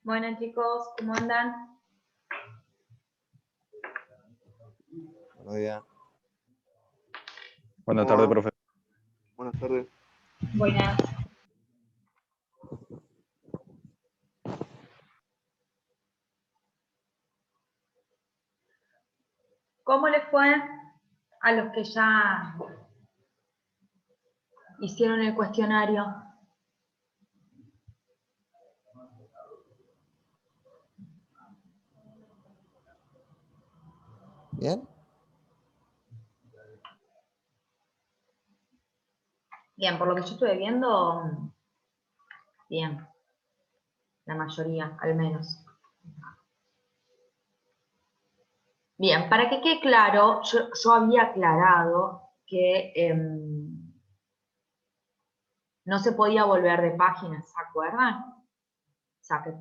Bueno, chicos, ¿cómo andan? Buenos días. Buenas tardes, profe. Buenas tardes. Buenas. ¿Cómo les fue a los que ya hicieron el cuestionario? ¿Bien? Bien, por lo que yo estuve viendo, bien. La mayoría, al menos. Bien, para que quede claro, yo había aclarado que no se podía volver de página, ¿se acuerdan? O sea, que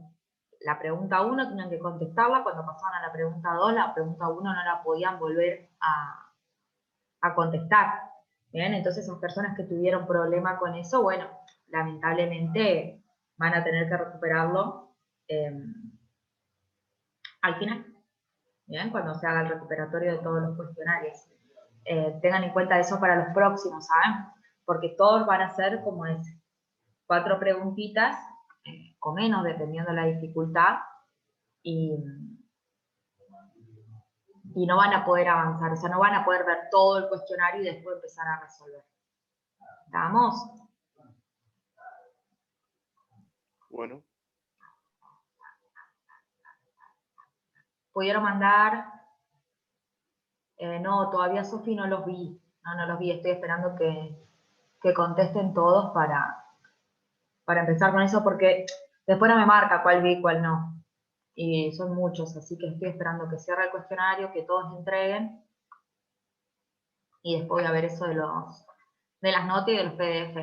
la pregunta 1 tenían que contestarla, cuando pasaban a la pregunta 2, la pregunta 1 no la podían volver a contestar. Bien, entonces esas personas que tuvieron problema con eso, bueno, lamentablemente van a tener que recuperarlo al final. Bien, cuando se haga el recuperatorio de todos los cuestionarios. Tengan en cuenta eso para los próximos, ¿saben? Porque todos van a ser como es 4 preguntitas, o menos, dependiendo de la dificultad, y no van a poder avanzar, o sea, no van a poder ver todo el cuestionario y después empezar a resolver. ¿Estamos? Bueno. ¿Pudieron mandar? No, todavía Sofi no los vi. No los vi, estoy esperando que contesten todos para empezar con eso, porque después no me marca cuál vi y cuál no. Y son muchos, así que estoy esperando que cierre el cuestionario, que todos entreguen, y después voy a ver eso de las notas y de los PDF.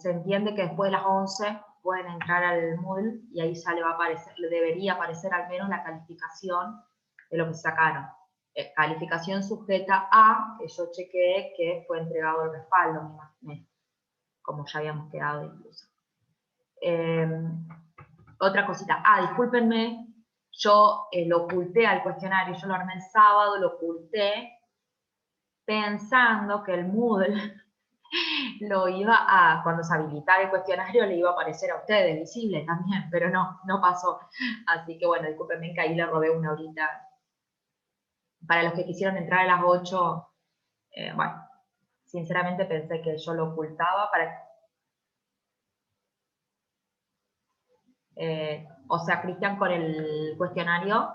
Se entiende que después de las 11 pueden entrar al Moodle y ahí ya le va a aparecer, le debería aparecer al menos la calificación de lo que sacaron. Calificación sujeta a que yo chequeé que fue entregado el respaldo, me imaginé, como ya habíamos quedado incluso. Otra cosita, discúlpenme, yo lo oculté al cuestionario, yo lo armé el sábado, lo oculté pensando que el Moodle lo iba a, cuando se habilitara el cuestionario, le iba a aparecer a ustedes, visible también, pero no pasó. Así que bueno, discúlpenme que ahí le robé una horita. Para los que quisieron entrar a las 8, bueno, sinceramente pensé que yo lo ocultaba para... o sea, Cristian, con el cuestionario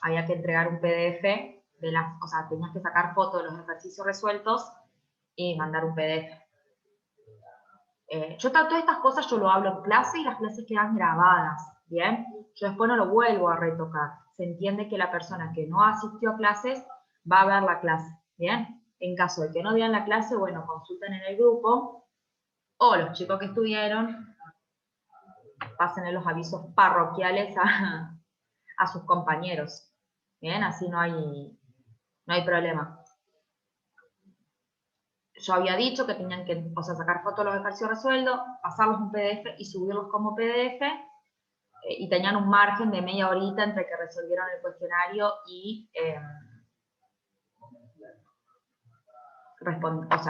había que entregar un PDF de las, o sea, tenías que sacar fotos de los ejercicios resueltos y mandar un PDF. Yo todas estas cosas yo lo hablo en clase y las clases quedan grabadas, ¿bien? Yo después no lo vuelvo a retocar. Se entiende que la persona que no asistió a clases va a ver la clase, ¿bien? En caso de que no vean la clase, bueno, consulten en el grupo, o los chicos que estuvieron, pasen los avisos parroquiales a sus compañeros, ¿bien? Así no hay problema. Yo había dicho que tenían que, o sea, sacar fotos de los ejercicios resueltos, pasarlos en PDF y subirlos como PDF, y tenían un margen de media horita entre que resolvieron el cuestionario y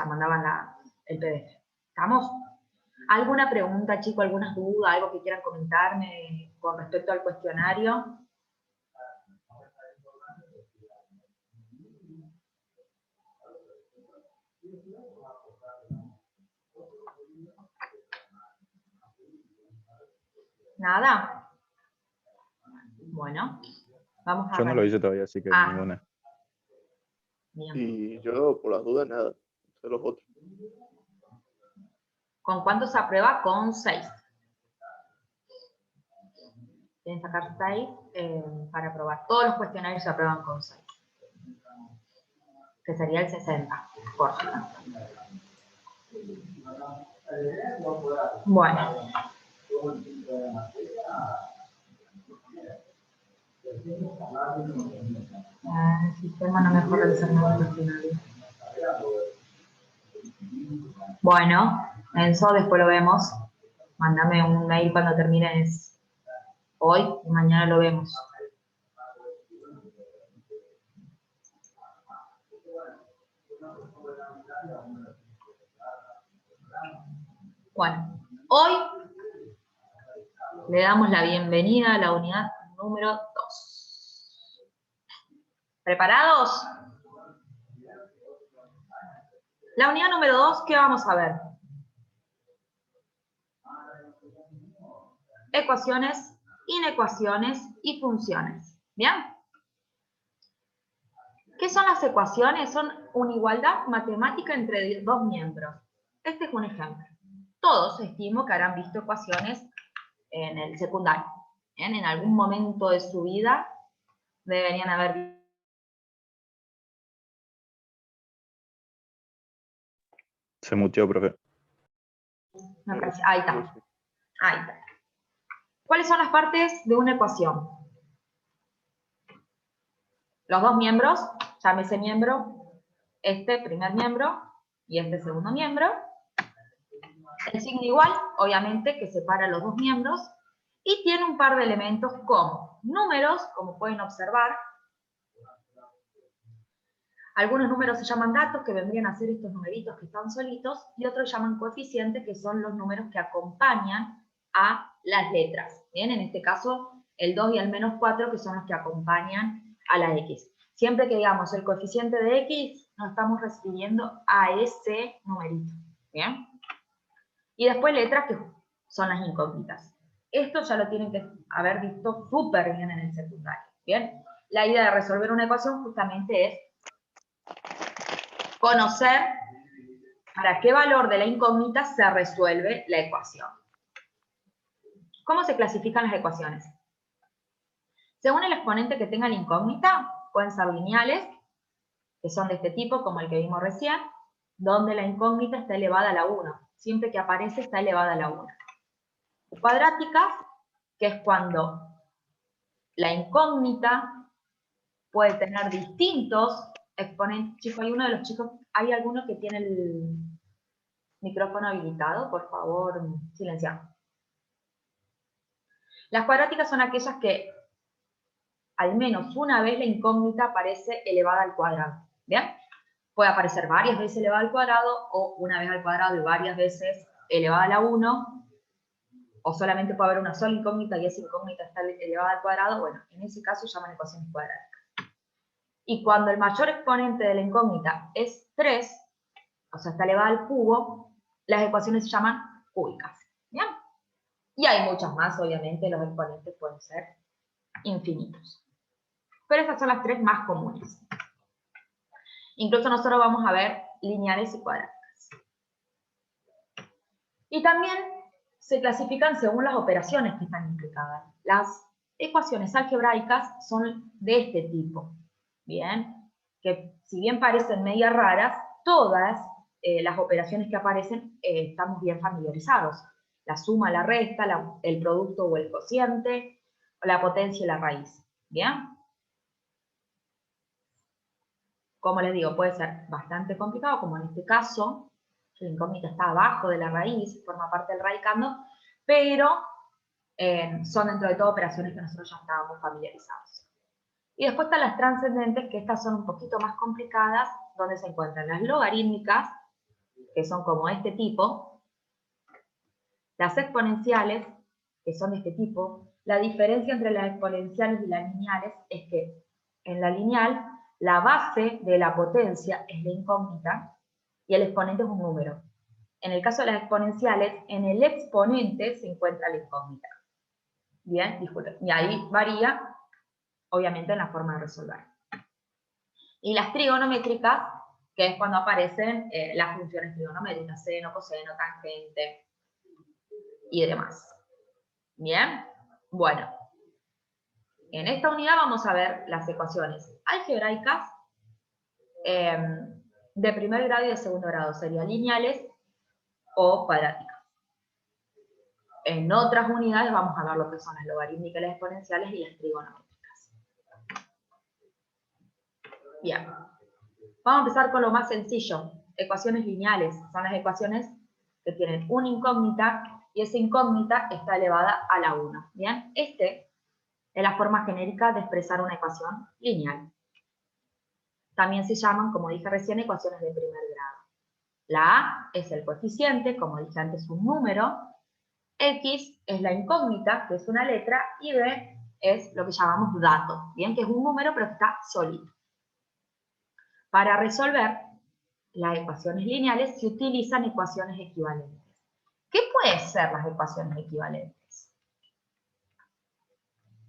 mandaban el PDF. ¿Estamos? ¿Alguna pregunta, chicos? ¿Alguna duda? ¿Algo que quieran comentarme con respecto al cuestionario? ¿Nada? Bueno, vamos a... Yo no lo hice todavía, así que ninguna. Bien. Y yo, por las dudas, nada. De los otros. ¿Con cuánto se aprueba? Con 6. Tienen que sacar 6 para aprobar. Todos los cuestionarios se aprueban con 6. Que sería el 60. Por ejemplo. Bueno. El sistema no mejora el sermón cuestionario. Bueno, eso después lo vemos. Mándame un mail cuando termines hoy y mañana lo vemos. Bueno, hoy le damos la bienvenida a la unidad número 2. ¿Preparados? La unidad número 2, ¿qué vamos a ver? Ecuaciones, inecuaciones y funciones. ¿Bien? ¿Qué son las ecuaciones? Son una igualdad matemática entre dos miembros. Este es un ejemplo. Todos estimo que habrán visto ecuaciones en el secundario. ¿Bien? En algún momento de su vida deberían haber visto. Se muteó, profe. Ahí está. Ahí está. ¿Cuáles son las partes de una ecuación? Los dos miembros, llámese miembro, este primer miembro y este segundo miembro. El signo igual, obviamente, que separa los dos miembros. Y tiene un par de elementos como números, como pueden observar. Algunos números se llaman datos, que vendrían a ser estos numeritos que están solitos, y otros llaman coeficientes, que son los números que acompañan a las letras. Bien, en este caso, el 2 y el menos 4, que son los que acompañan a la X. Siempre que digamos el coeficiente de X, nos estamos refiriendo a ese numerito. Bien. Y después letras, que son las incógnitas. Esto ya lo tienen que haber visto súper bien en el secundario. Bien. La idea de resolver una ecuación justamente es conocer para qué valor de la incógnita se resuelve la ecuación. ¿Cómo se clasifican las ecuaciones? Según el exponente que tenga la incógnita, pueden ser lineales, que son de este tipo, como el que vimos recién, donde la incógnita está elevada a la 1. Siempre que aparece está elevada a la 1. Cuadráticas, que es cuando la incógnita puede tener distintos exponentes. Chicos, hay alguno que tiene el micrófono habilitado, por favor, silenciar. Las cuadráticas son aquellas que al menos una vez la incógnita aparece elevada al cuadrado. ¿Bien? Puede aparecer varias veces elevada al cuadrado, o una vez al cuadrado y varias veces elevada a la 1, o solamente puede haber una sola incógnita y esa incógnita está elevada al cuadrado. Bueno, en ese caso se llaman ecuaciones cuadráticas. Y cuando el mayor exponente de la incógnita es 3, o sea, está elevada al cubo, las ecuaciones se llaman cúbicas. ¿Bien? Y hay muchas más, obviamente, los exponentes pueden ser infinitos. Pero estas son las tres más comunes. Incluso nosotros vamos a ver lineales y cuadráticas. Y también se clasifican según las operaciones que están implicadas. Las ecuaciones algebraicas son de este tipo. Bien, que si bien parecen medias raras, todas las operaciones que aparecen estamos bien familiarizados. La suma, la resta, el producto o el cociente, la potencia y la raíz. ¿Bien? Como les digo, puede ser bastante complicado, como en este caso, la incógnita está abajo de la raíz, forma parte del radicando, pero son dentro de todo operaciones que nosotros ya estábamos familiarizados. Y después están las trascendentes, que estas son un poquito más complicadas, donde se encuentran las logarítmicas, que son como este tipo, las exponenciales, que son de este tipo. La diferencia entre las exponenciales y las lineales es que en la lineal la base de la potencia es la incógnita y el exponente es un número. En el caso de las exponenciales, en el exponente se encuentra la incógnita. Bien, disculpen. Y ahí varía, obviamente, en la forma de resolver. Y las trigonométricas, que es cuando aparecen las funciones trigonométricas, seno, coseno, tangente y demás. Bien, bueno. En esta unidad vamos a ver las ecuaciones algebraicas de primer grado y de segundo grado. Serían lineales o cuadráticas. En otras unidades vamos a ver lo que son las logarítmicas, las exponenciales y las trigonométricas. Bien. Vamos a empezar con lo más sencillo. Ecuaciones lineales. Son las ecuaciones que tienen una incógnita y esa incógnita está elevada a la 1. Bien. Este Es la forma genérica de expresar una ecuación lineal. También se llaman, como dije recién, ecuaciones de primer grado. La A es el coeficiente, como dije antes, un número. X es la incógnita, que es una letra, y B es lo que llamamos dato, bien, que es un número pero que está solito. Para resolver las ecuaciones lineales se utilizan ecuaciones equivalentes. ¿Qué pueden ser las ecuaciones equivalentes?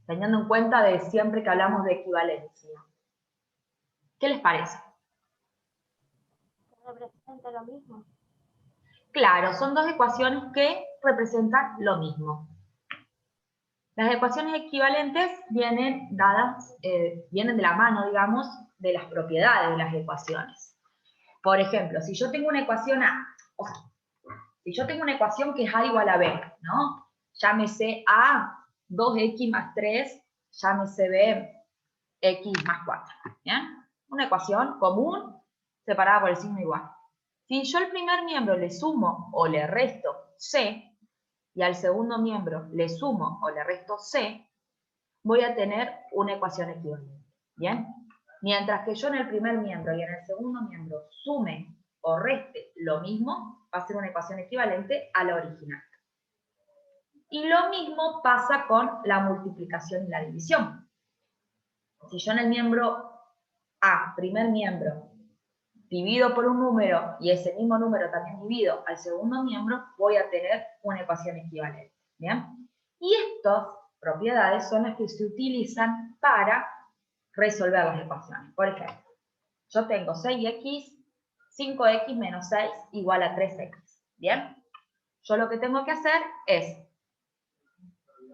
Teniendo en cuenta de siempre que hablamos de equivalencia. ¿Qué les parece? Representa lo mismo. Claro, son dos ecuaciones que representan lo mismo. Las ecuaciones equivalentes vienen dadas, vienen de la mano, digamos, de las propiedades de las ecuaciones. Por ejemplo, si yo tengo una ecuación A, o sea, si yo tengo una ecuación que es A igual a B, ¿no? Llámese A 2x más 3, llámese B x más 4, ¿bien? Una ecuación común separada por el signo igual. Si yo al primer miembro le sumo o le resto C, y al segundo miembro le sumo o le resto C, voy a tener una ecuación equivalente, ¿bien? Mientras que yo en el primer miembro y en el segundo miembro sume o reste lo mismo, va a ser una ecuación equivalente a la original. Y lo mismo pasa con la multiplicación y la división. Si yo en el miembro A, primer miembro, divido por un número y ese mismo número también divido al segundo miembro, voy a tener una ecuación equivalente, ¿bien? Y estas propiedades son las que se utilizan para resolver las ecuaciones. Por ejemplo, yo tengo 6x, 5x menos 6 igual a 3x, ¿bien? Yo lo que tengo que hacer es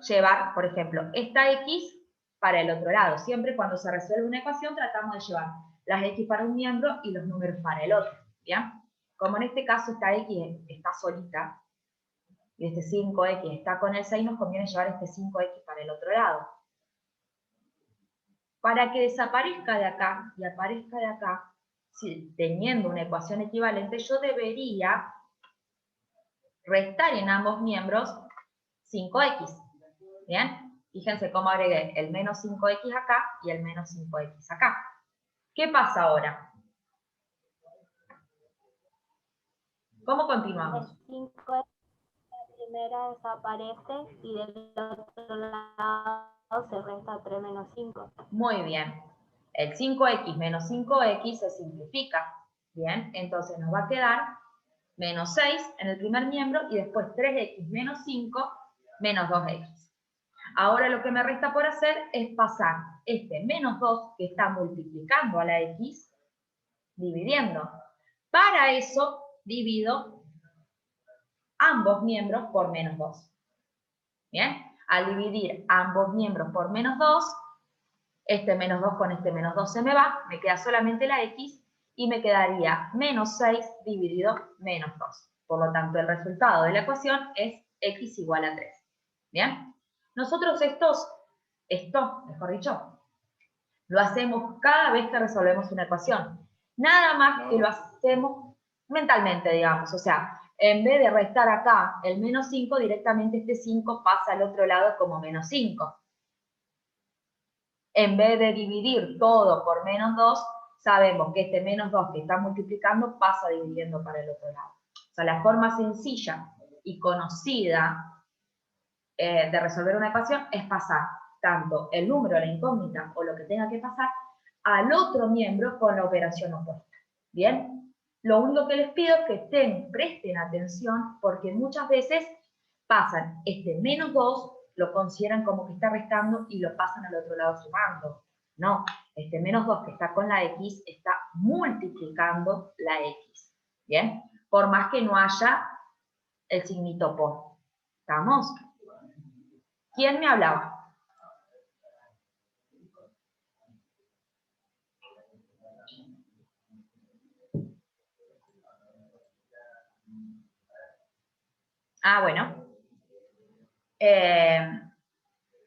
llevar, por ejemplo, esta x para el otro lado. Siempre cuando se resuelve una ecuación tratamos de llevar las x para un miembro y los números para el otro, ¿bien? Como en este caso esta x está solita y este 5x está con el 6, nos conviene llevar este 5x para el otro lado. Para que desaparezca de acá y aparezca de acá, si, teniendo una ecuación equivalente, yo debería restar en ambos miembros 5x, ¿bien? Fíjense cómo agregué el menos 5x acá y el menos 5x acá. ¿Qué pasa ahora? ¿Cómo continuamos? El 5 de la primera desaparece y del otro lado se resta 3 menos 5. Muy bien. El 5x menos 5x se simplifica. Bien, entonces nos va a quedar menos 6 en el primer miembro y después 3x menos 5 menos 2x. Ahora lo que me resta por hacer es pasar este menos 2 que está multiplicando a la x, dividiendo. Para eso divido ambos miembros por menos 2. ¿Bien? Al dividir ambos miembros por menos 2, este menos 2 con este menos 2 se me va, me queda solamente la x y me quedaría menos 6 dividido menos 2. Por lo tanto, el resultado de la ecuación es x igual a 3. ¿Bien? Nosotros esto, mejor dicho, lo hacemos cada vez que resolvemos una ecuación. Nada más que lo hacemos mentalmente, digamos. O sea, en vez de restar acá el menos 5, directamente este 5 pasa al otro lado como menos 5. En vez de dividir todo por menos 2, sabemos que este menos 2 que está multiplicando pasa dividiendo para el otro lado. O sea, la forma sencilla y conocida de resolver una ecuación es pasar tanto el número, la incógnita o lo que tenga que pasar al otro miembro con la operación opuesta. ¿Bien? Lo único que les pido es que presten atención porque muchas veces pasan este menos 2, lo consideran como que está restando y lo pasan al otro lado sumando. No, este menos 2 que está con la x está multiplicando la x. ¿Bien? Por más que no haya el signito por. ¿Estamos? ¿Quién me hablaba? Ah, bueno.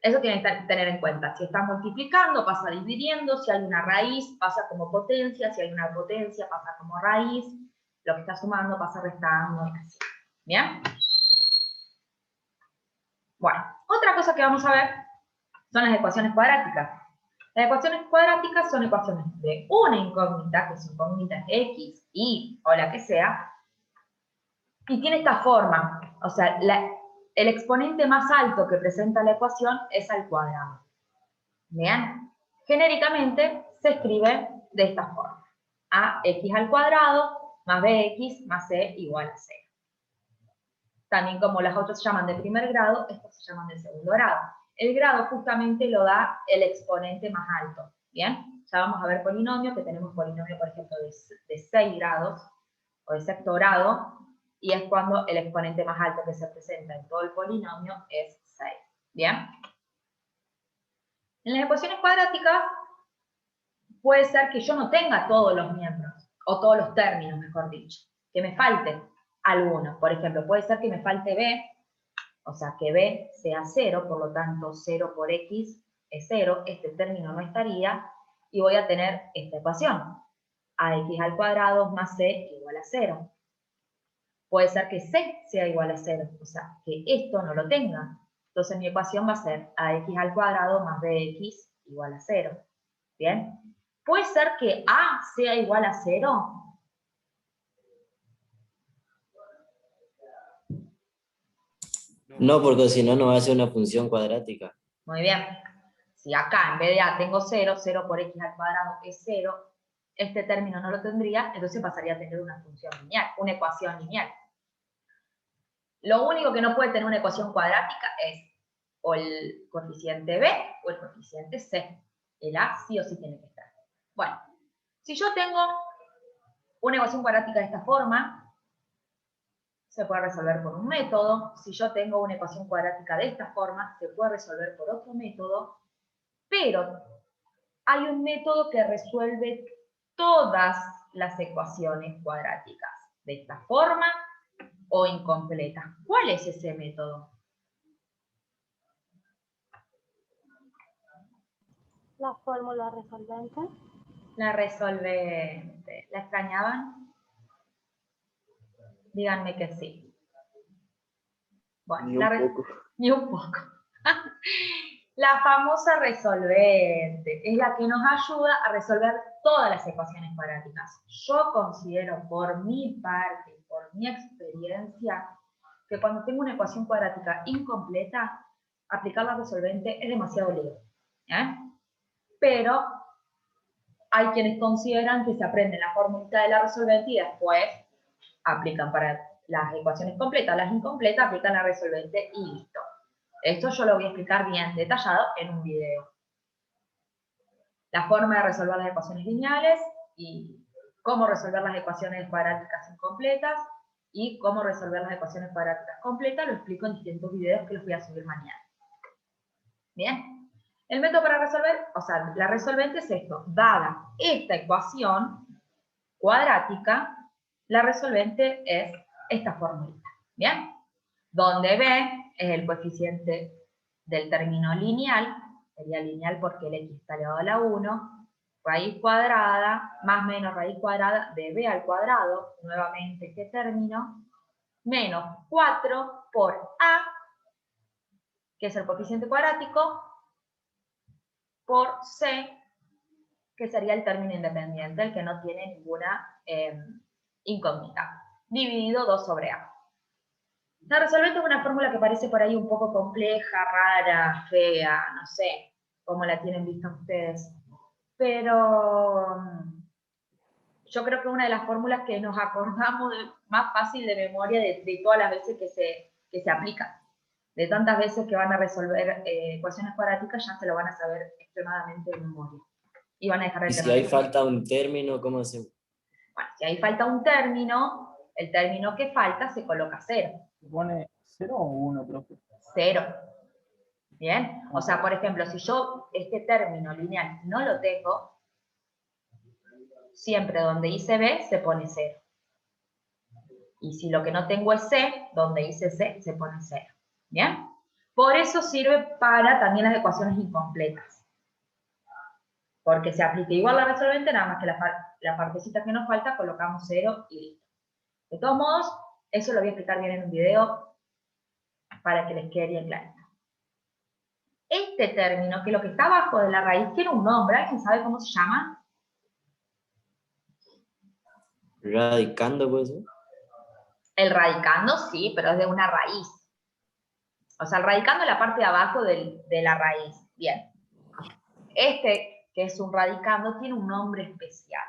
Eso tienen que tener en cuenta. Si está multiplicando, pasa dividiendo. Si hay una raíz, pasa como potencia. Si hay una potencia, pasa como raíz. Lo que está sumando pasa restando. Y así. ¿Bien? Bueno, otra cosa que vamos a ver son las ecuaciones cuadráticas. Las ecuaciones cuadráticas son ecuaciones de una incógnita, que su incógnita es x, y o la que sea, y tiene esta forma. O sea, el exponente más alto que presenta la ecuación es al cuadrado. Bien, genéricamente se escribe de esta forma. Ax al cuadrado más bx más c igual a 0. También como las otras se llaman de primer grado, estas se llaman de segundo grado. El grado justamente lo da el exponente más alto. Bien, ya vamos a ver polinomio, que tenemos polinomio, por ejemplo, de 6 grados, o de sexto grado, y es cuando el exponente más alto que se presenta en todo el polinomio es 6. Bien. En las ecuaciones cuadráticas, puede ser que yo no tenga todos los miembros, o todos los términos, mejor dicho, que me falte alguno. Por ejemplo, puede ser que me falte b, o sea, que b sea 0, por lo tanto 0 por x es 0, este término no estaría, y voy a tener esta ecuación, ax al cuadrado más c igual a 0. Puede ser que c sea igual a 0, o sea, que esto no lo tenga. Entonces mi ecuación va a ser ax al cuadrado más bx igual a 0. ¿Bien? ¿Puede ser que a sea igual a 0? No, porque si no, no va a ser una función cuadrática. Muy bien. Si acá en vez de a tengo 0, 0 por x al cuadrado es 0, este término no lo tendría, entonces pasaría a tener una función lineal, una ecuación lineal. Lo único que no puede tener una ecuación cuadrática es o el coeficiente b o el coeficiente c. El a sí o sí tiene que estar. Bueno, si yo tengo una ecuación cuadrática de esta forma, se puede resolver por un método. Si yo tengo una ecuación cuadrática de esta forma, se puede resolver por otro método. Pero hay un método que resuelve todas las ecuaciones cuadráticas de esta forma o incompletas. ¿Cuál es ese método? La fórmula resolvente. La resolvente. ¿La extrañaban? Díganme que sí. Bueno, Ni un poco. Ni un poco. La famosa resolvente es la que nos ayuda a resolver todas las ecuaciones cuadráticas. Yo considero por mi parte, por mi experiencia, que cuando tengo una ecuación cuadrática incompleta, aplicar la resolvente es demasiado lío. Pero hay quienes consideran que se aprende la fórmula de la resolvente y después aplican para las ecuaciones completas. Las incompletas aplican la resolvente y listo. Esto yo lo voy a explicar bien detallado en un video. La forma de resolver las ecuaciones lineales y cómo resolver las ecuaciones cuadráticas incompletas y cómo resolver las ecuaciones cuadráticas completas lo explico en distintos videos que los voy a subir mañana. Bien. El método para resolver, o sea, la resolvente es esto. Dada esta ecuación cuadrática, la resolvente es esta formulita. ¿Bien? Donde b es el coeficiente del término lineal, sería lineal porque el x está elevado a la 1, raíz cuadrada, más menos raíz cuadrada de b al cuadrado, nuevamente este término, menos 4 por a, que es el coeficiente cuadrático, por c, que sería el término independiente, el que no tiene ninguna incógnita, dividido 2 sobre a. La resolvente es una fórmula que parece por ahí un poco compleja, rara, fea, no sé cómo la tienen vista ustedes. Pero yo creo que es una de las fórmulas que nos acordamos más fácil de memoria de todas las veces que se aplica. De tantas veces que van a resolver ecuaciones cuadráticas, ya se lo van a saber extremadamente de memoria. Y van a dejar de Y si tener. hay falta un término, ¿cómo hacemos? Bueno, si ahí falta un término, el término que falta se coloca 0. ¿Se pone 0 o 1, profe? 0. ¿Bien? O sea, por ejemplo, si yo este término lineal no lo tengo, siempre donde hice B se pone 0. Y si lo que no tengo es C, donde hice C se pone 0. ¿Bien? Por eso sirve para también las ecuaciones incompletas. Porque se aplica igual la resolvente, nada más que la partecita que nos falta colocamos 0 y listo. De todos modos, eso lo voy a explicar bien en un video para que les quede bien claro. Este término, que lo que está abajo de la raíz, tiene un nombre. ¿Alguien sabe cómo se llama? Radicando, pues. El radicando, sí, pero es de una raíz. O sea, el radicando es la parte de abajo de la raíz. Bien. Este, que es un radicando, tiene un nombre especial.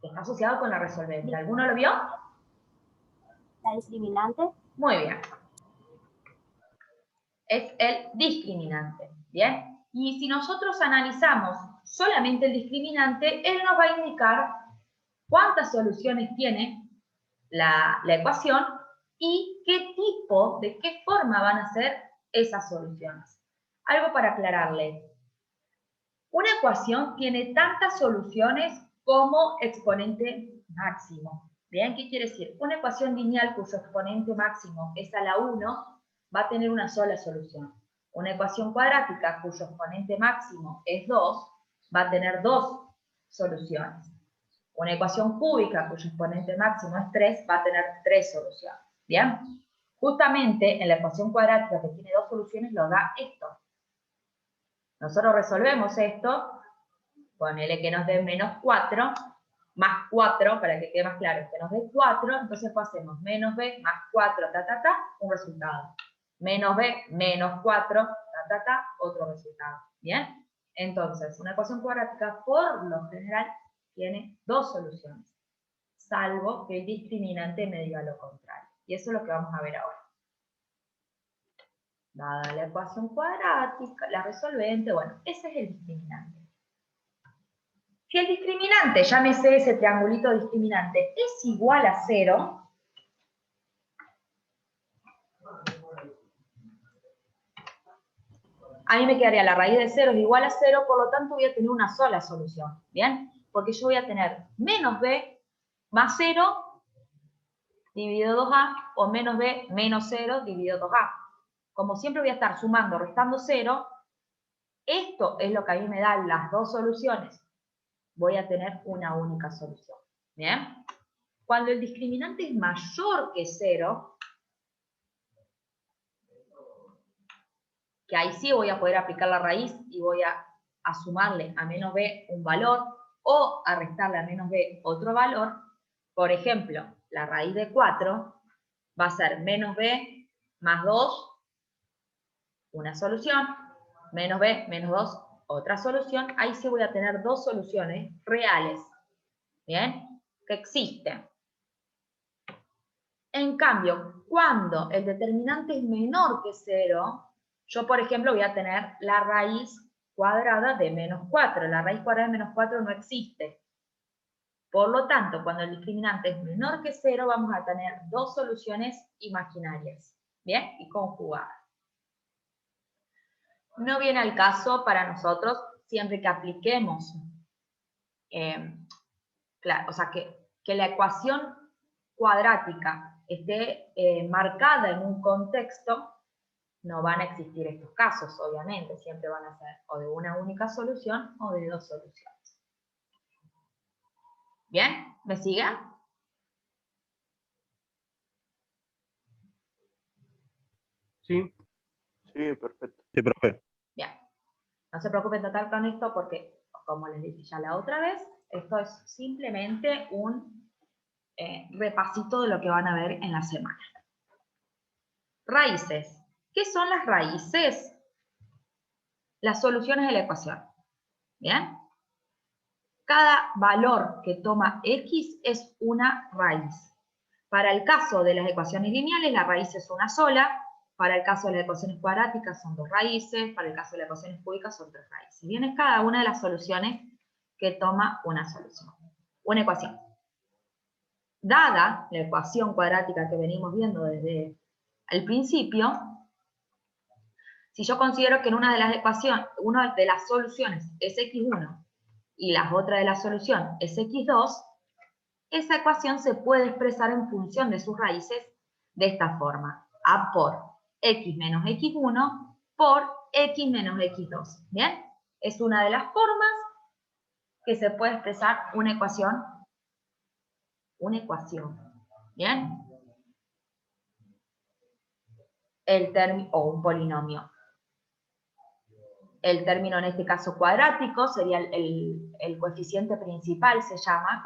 Que está asociado con la resolvente. ¿Alguno lo vio? La discriminante. Muy bien. Es el discriminante. Bien. Y si nosotros analizamos solamente el discriminante, él nos va a indicar cuántas soluciones tiene la ecuación y qué tipo, de qué forma van a ser esas soluciones. Algo para aclararles. Una ecuación tiene tantas soluciones como exponente máximo. ¿Bien? ¿Qué quiere decir? Una ecuación lineal cuyo exponente máximo es a la 1 va a tener una sola solución. Una ecuación cuadrática cuyo exponente máximo es 2 va a tener 2 soluciones. Una ecuación cúbica cuyo exponente máximo es 3 va a tener 3 soluciones. ¿Bien? Justamente en la ecuación cuadrática que tiene 2 soluciones lo da esto. Nosotros resolvemos esto, ponele que nos dé menos 4, más 4, para que quede más claro, que nos dé 4, entonces hacemos menos b más 4, un resultado. Menos b menos 4, otro resultado. ¿Bien? Entonces, una ecuación cuadrática por lo general tiene 2 soluciones, salvo que el discriminante me diga lo contrario. Y eso es lo que vamos a ver ahora. Dada la ecuación cuadrática, la resolvente, bueno, ese es el discriminante. Si el discriminante, llámese ese triangulito discriminante, es igual a 0, a mí me quedaría la raíz de 0 es igual a 0, por lo tanto voy a tener una sola solución, ¿bien? Porque yo voy a tener menos b más 0 dividido 2a, o menos b menos 0 dividido 2a. Como siempre voy a estar sumando, restando 0, esto es lo que a mí me da las dos soluciones. Voy a tener una única solución. ¿Bien? Cuando el discriminante es mayor que 0, que ahí sí voy a poder aplicar la raíz y voy a sumarle a menos b un valor o a restarle a menos b otro valor. Por ejemplo, la raíz de 4 va a ser menos b más 2, una solución, menos b menos 2, otra solución. Ahí sí voy a tener dos soluciones reales, ¿bien? Que existen. En cambio, cuando el determinante es menor que 0, yo, por ejemplo, voy a tener la raíz cuadrada de menos 4. La raíz cuadrada de menos 4 no existe. Por lo tanto, cuando el discriminante es menor que 0, vamos a tener dos soluciones imaginarias, ¿bien? Y conjugadas. No viene al caso para nosotros siempre que apliquemos, claro, o sea, que la ecuación cuadrática esté marcada en un contexto, no van a existir estos casos, obviamente, siempre van a ser o de una única solución o de dos soluciones. ¿Bien? ¿Me siguen? Sí. Sí, perfecto. Sí, profe. Bien. No se preocupen total con esto porque, como les dije ya la otra vez, esto es simplemente un repasito de lo que van a ver en la semana. Raíces. ¿Qué son las raíces? Las soluciones de la ecuación. ¿Bien? Cada valor que toma x es una raíz. Para el caso de las ecuaciones lineales, la raíz es una sola. Para el caso de las ecuaciones cuadráticas son dos raíces. Para el caso de las ecuaciones cúbicas son tres raíces. Bien, es cada una de las soluciones que toma una solución. Una ecuación. Dada la ecuación cuadrática que venimos viendo desde el principio, si yo considero que en una de las ecuaciones, una de las soluciones es x1 y la otra de la solución es x2, esa ecuación se puede expresar en función de sus raíces de esta forma. A por x menos x1 por x menos x2. ¿Bien? Es una de las formas que se puede expresar una ecuación. Una ecuación. ¿Bien? El término o un polinomio. el término en este caso cuadrático, sería el coeficiente principal, se llama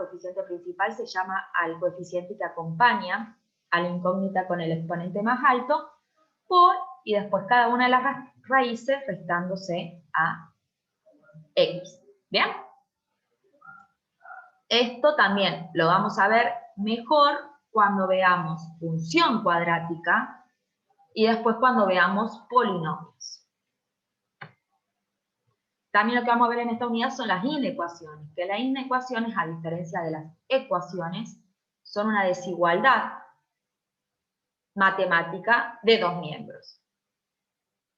al coeficiente que acompaña a la incógnita con el exponente más alto, y después cada una de las raíces restándose a x. ¿Bien? Esto también lo vamos a ver mejor cuando veamos función cuadrática y después cuando veamos polinomios. También lo que vamos a ver en esta unidad son las inecuaciones, que las inecuaciones, a diferencia de las ecuaciones, son una desigualdad matemática de dos miembros.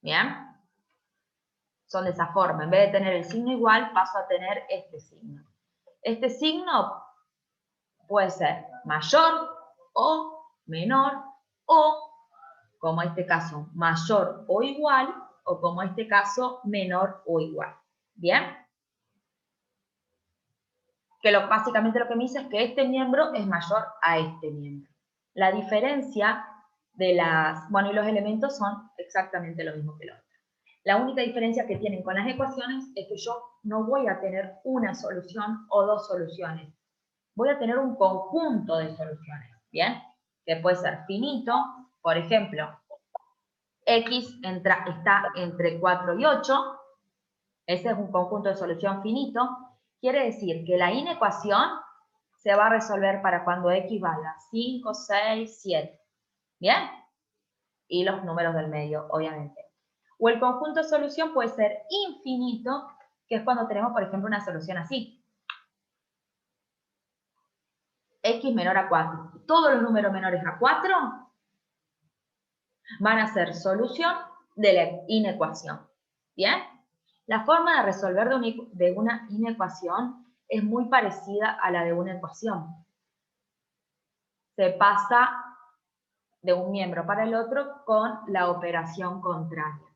¿Bien? Son de esa forma. En vez de tener el signo igual, paso a tener este signo. Este signo puede ser mayor o menor, o, como en este caso, mayor o igual, o como en este caso, menor o igual. ¿Bien? Que básicamente lo que me dice es que este miembro es mayor a este miembro. La diferencia de bueno, y los elementos son exactamente lo mismo que los otros. La única diferencia que tienen con las ecuaciones es que yo no voy a tener una solución o dos soluciones. Voy a tener un conjunto de soluciones, ¿bien? Que puede ser finito, por ejemplo, x está entre 4 y 8, ese es un conjunto de solución finito, quiere decir que la inecuación se va a resolver para cuando x valga 5, 6, 7, ¿bien? Y los números del medio, obviamente. O el conjunto de solución puede ser infinito, que es cuando tenemos, por ejemplo, una solución así. X menor a 4. Todos los números menores a 4 van a ser solución de la inecuación. ¿Bien? La forma de resolver de una inecuación es muy parecida a la de una ecuación. Se pasa de un miembro para el otro con la operación contraria.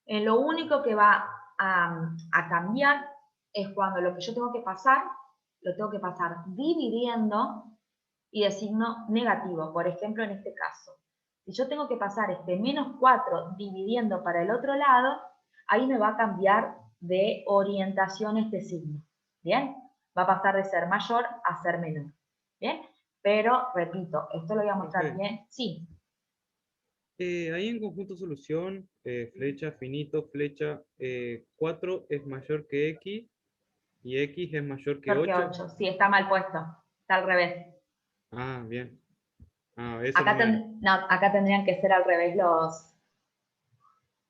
Lo único que va a cambiar es cuando lo que yo tengo que pasar, lo tengo que pasar dividiendo y de signo negativo. Por ejemplo, en este caso, si yo tengo que pasar este menos 4 dividiendo para el otro lado, ahí me va a cambiar de orientación este signo. ¿Bien? Va a pasar de ser mayor a ser menor. ¿Bien? Pero, repito, esto lo voy a mostrar bien. Sí. Ahí en conjunto solución, flecha, finito, flecha, 4 es mayor que x y x es mayor que Mayor que 8. 8. Sí, está mal puesto. Está al revés. Ah, bien. Ah, eso no Acá tendrían que ser al revés los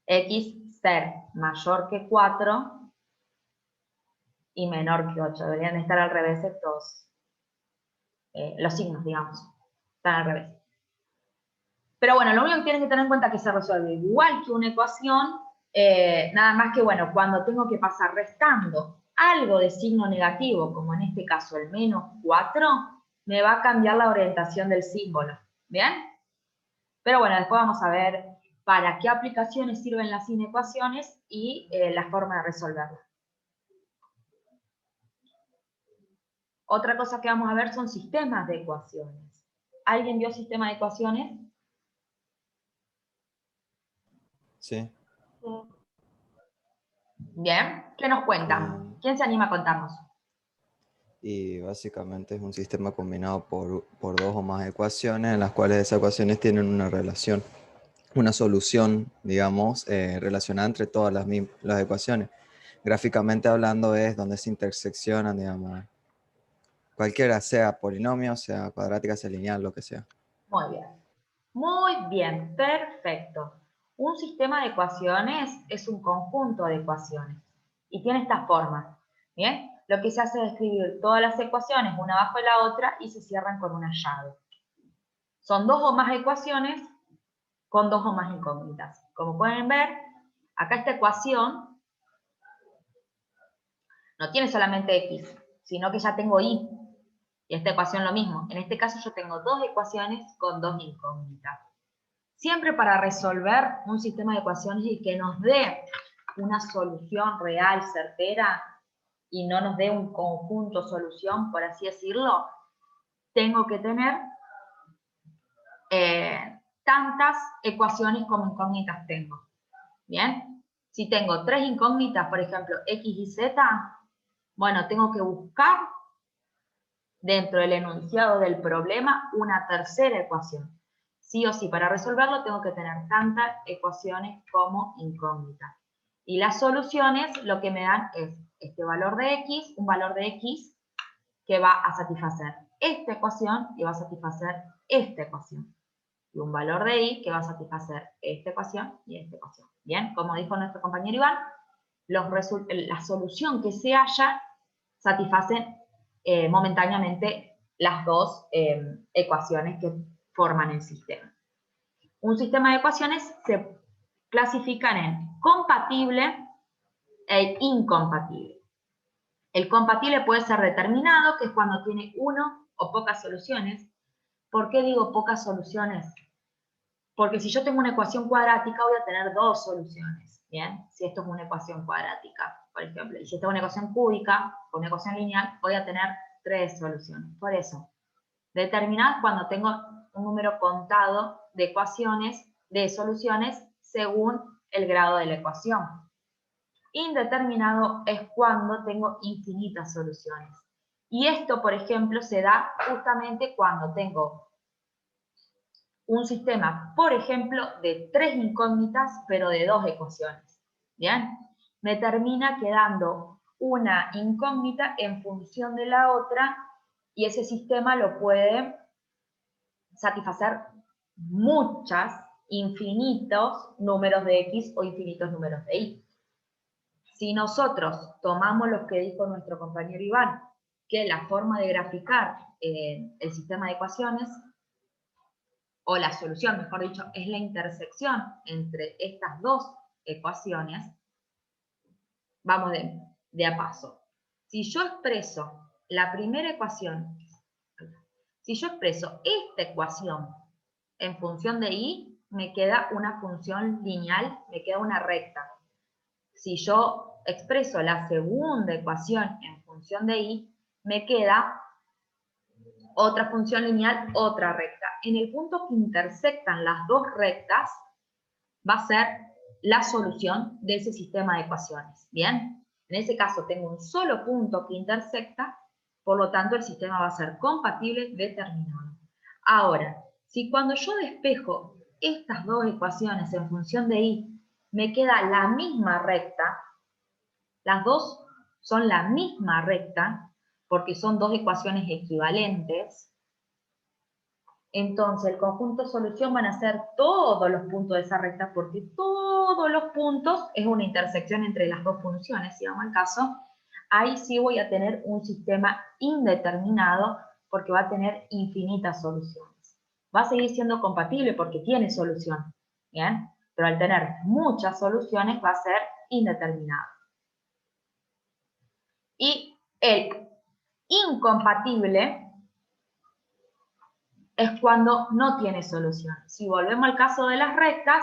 x ser mayor que 4 y menor que 8. Deberían estar al revés estos, los signos, digamos. Están al revés. Pero bueno, lo único que tienen que tener en cuenta es que se resuelve igual que una ecuación, nada más que, bueno, cuando tengo que pasar restando algo de signo negativo, como en este caso el menos 4, me va a cambiar la orientación del símbolo. ¿Bien? Pero bueno, después vamos a ver para qué aplicaciones sirven las inecuaciones y la forma de resolverlas. Otra cosa que vamos a ver son sistemas de ecuaciones. ¿Alguien vio sistema de ecuaciones? Sí. Bien. ¿Qué nos cuentan? ¿Quién se anima a contarnos? Y básicamente es un sistema combinado por dos o más ecuaciones, en las cuales esas ecuaciones tienen una relación, una solución, digamos, relacionada entre todas las ecuaciones. Gráficamente hablando es donde se interseccionan, digamos, cualquiera, sea polinomio, sea cuadrática, sea lineal, lo que sea. Muy bien. Muy bien, perfecto. Un sistema de ecuaciones es un conjunto de ecuaciones y tiene esta forma. ¿Bien? Lo que se hace es escribir todas las ecuaciones una bajo la otra y se cierran con una llave. Son dos o más ecuaciones con dos o más incógnitas. Como pueden ver, acá esta ecuación no tiene solamente x, sino que ya tengo y. Y esta ecuación lo mismo. En este caso yo tengo dos ecuaciones con dos incógnitas. Siempre para resolver un sistema de ecuaciones y que nos dé una solución real, certera, y no nos dé un conjunto solución, por así decirlo, tengo que tener tantas ecuaciones como incógnitas tengo. ¿Bien? Si tengo 3 incógnitas, por ejemplo, X y Z, bueno, tengo que buscar dentro del enunciado del problema una tercera ecuación. Sí o sí, para resolverlo tengo que tener tantas ecuaciones como incógnitas. Y las soluciones lo que me dan es este valor de X, un valor de X que va a satisfacer esta ecuación y va a satisfacer esta ecuación. Y un valor de Y que va a satisfacer esta ecuación y esta ecuación. Bien, como dijo nuestro compañero Iván, la solución que se haya satisface momentáneamente las dos ecuaciones que forman el sistema. Un sistema de ecuaciones se clasifican en compatible e incompatible. El compatible puede ser determinado, que es cuando tiene uno o pocas soluciones. ¿Por qué digo pocas soluciones? Porque si yo tengo una ecuación cuadrática voy a tener dos soluciones, ¿bien? Si esto es una ecuación cuadrática, por ejemplo. Y si esto es una ecuación cúbica o una ecuación lineal, voy a tener 3 soluciones. Por eso, determinadas cuando tengo un número contado de ecuaciones, de soluciones, según el grado de la ecuación. Indeterminado es cuando tengo infinitas soluciones. Y esto, por ejemplo, se da justamente cuando tengo un sistema, por ejemplo, de 3 incógnitas, pero de 2 ecuaciones. ¿Bien? Me termina quedando una incógnita en función de la otra y ese sistema lo puede satisfacer infinitos números de X o infinitos números de Y. Si nosotros tomamos lo que dijo nuestro compañero Iván, que la forma de graficar el sistema de ecuaciones, o la solución, mejor dicho, es la intersección entre estas dos ecuaciones, vamos de a paso. Si yo expreso la primera ecuación, si yo expreso esta ecuación en función de Y, me queda una función lineal, me queda una recta. Si yo expreso la segunda ecuación en función de Y, me queda otra función lineal, otra recta. En el punto que intersectan las dos rectas, va a ser la solución de ese sistema de ecuaciones. ¿Bien? En ese caso tengo un solo punto que intersecta, por lo tanto el sistema va a ser compatible determinado. Ahora, si cuando yo despejo estas dos ecuaciones en función de Y, me queda la misma recta, las dos son la misma recta, porque son dos ecuaciones equivalentes, entonces el conjunto solución van a ser todos los puntos de esa recta, porque todos los puntos es una intersección entre las dos funciones, si vamos al caso. Ahí sí voy a tener un sistema indeterminado, porque va a tener infinitas soluciones. Va a seguir siendo compatible porque tiene solución, ¿bien? Pero al tener muchas soluciones va a ser indeterminado. Y el incompatible es cuando no tiene solución. Si volvemos al caso de las rectas,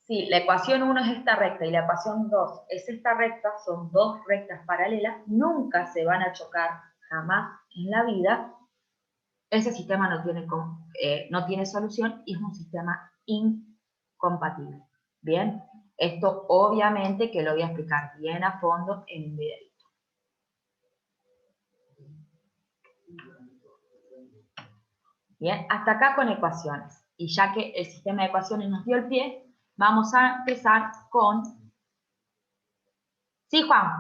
si la ecuación 1 es esta recta y la ecuación 2 es esta recta, son dos rectas paralelas, nunca se van a chocar, jamás en la vida. Ese sistema no tiene solución y es un sistema incompatible. Bien, esto obviamente que lo voy a explicar bien a fondo en un video. Bien, hasta acá con ecuaciones. Y ya que el sistema de ecuaciones nos dio el pie, vamos a empezar con... Sí, Juan.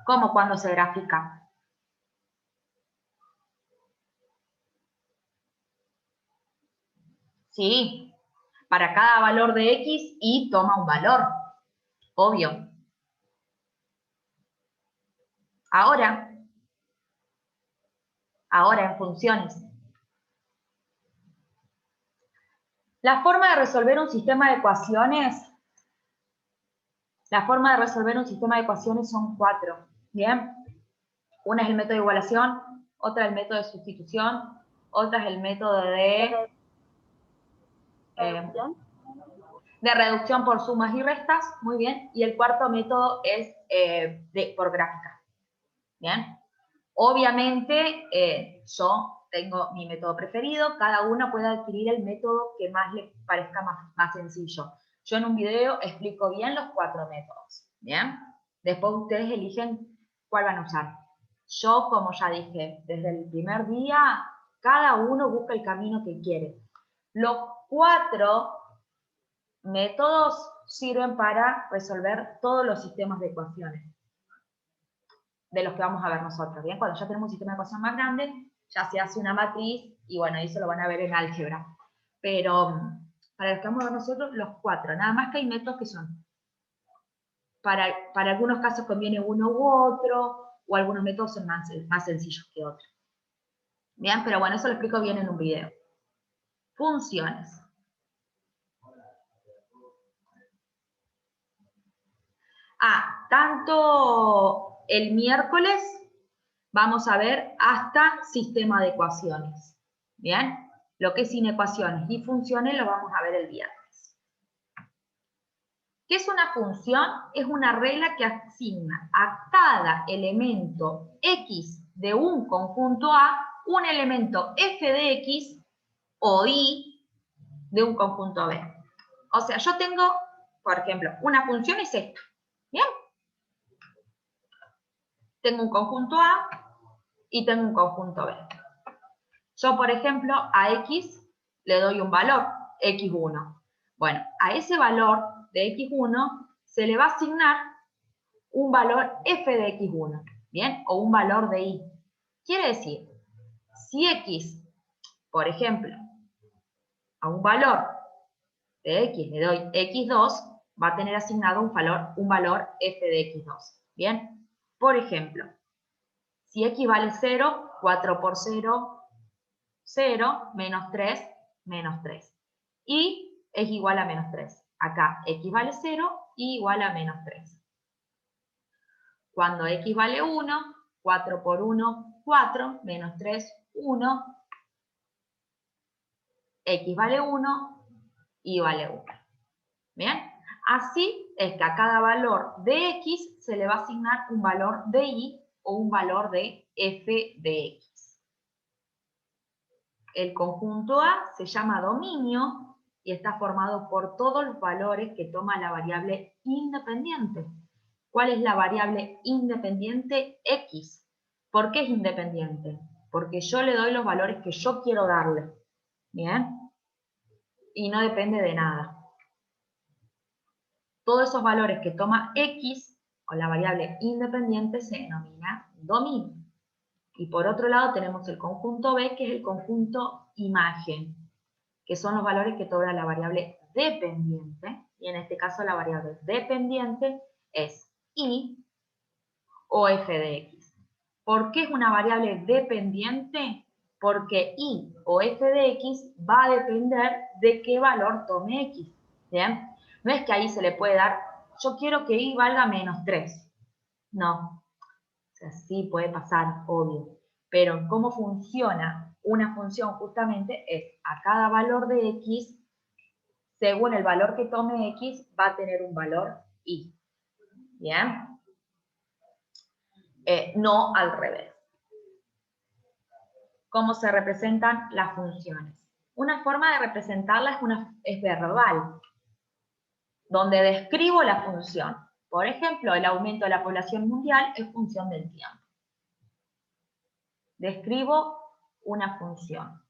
¿Cómo cuando se grafica? Sí, para cada valor de X y toma un valor, obvio. Ahora en funciones. La forma de resolver un sistema de ecuaciones, son 4, ¿bien? Una es el método de igualación, otra el método de sustitución, otra es el método de reducción por sumas y restas, muy bien, y el cuarto método es por gráfica, ¿bien? Obviamente yo tengo mi método preferido, cada uno puede adquirir el método que más le parezca más sencillo. Yo en un video explico bien los 4 métodos, ¿bien? Después ustedes eligen cuál van a usar. Yo, como ya dije, desde el primer día, cada uno busca el camino que quiere. Los 4 métodos sirven para resolver todos los sistemas de ecuaciones de los que vamos a ver nosotros, ¿bien? Cuando ya tenemos un sistema de ecuación más grande, ya se hace una matriz, y bueno, eso lo van a ver en álgebra. Pero para los que vamos a ver nosotros, los 4, nada más que hay métodos que son, para algunos casos conviene uno u otro, o algunos métodos son más sencillos que otros. Bien, pero bueno, eso lo explico bien en un video. Funciones. Tanto el miércoles vamos a ver hasta sistema de ecuaciones. Bien, lo que es sin ecuaciones y funciones lo vamos a ver el viernes. ¿Qué es una función? Es una regla que asigna a cada elemento X de un conjunto A un elemento f de X o Y de un conjunto B. O sea, yo tengo, por ejemplo, una función es esta. ¿Bien? Tengo un conjunto A y tengo un conjunto B. Yo, por ejemplo, a X le doy un valor, X1. Bueno, a ese valor de X1 se le va a asignar un valor f de X1, ¿bien? O un valor de Y. Quiere decir, si X, por ejemplo, a un valor de X le doy X2, va a tener asignado un valor f de X2, ¿bien? Por ejemplo, si X vale 0, 4 por 0, 0, menos 3, menos 3. Y es igual a menos 3. Acá X vale 0 y igual a menos 3. Cuando X vale 1, 4 por 1, 4, menos 3, 1. X vale 1, Y vale 1. ¿Bien? Así es que a cada valor de X se le va a asignar un valor de Y o un valor de f de X. El conjunto A se llama dominio y está formado por todos los valores que toma la variable independiente. ¿Cuál es la variable independiente? X. ¿Por qué es independiente? Porque yo le doy los valores que yo quiero darle. ¿Bien? Y no depende de nada. Todos esos valores que toma X, o la variable independiente, se denomina dominio. Y por otro lado tenemos el conjunto B, que es el conjunto imagen, que son los valores que toma la variable dependiente, y en este caso la variable dependiente es Y o f de X. ¿Por qué es una variable dependiente? Porque Y o f de X va a depender de qué valor tome X. ¿Bien? No es que ahí se le puede dar, yo quiero que Y valga menos 3. No. O sea, sí puede pasar, obvio. Pero cómo funciona una función justamente es a cada valor de X, según el valor que tome X, va a tener un valor Y. ¿Bien? No al revés. ¿Cómo se representan las funciones? Una forma de representarlas es verbal, donde describo la función. Por ejemplo, el aumento de la población mundial es función del tiempo. Describo una función.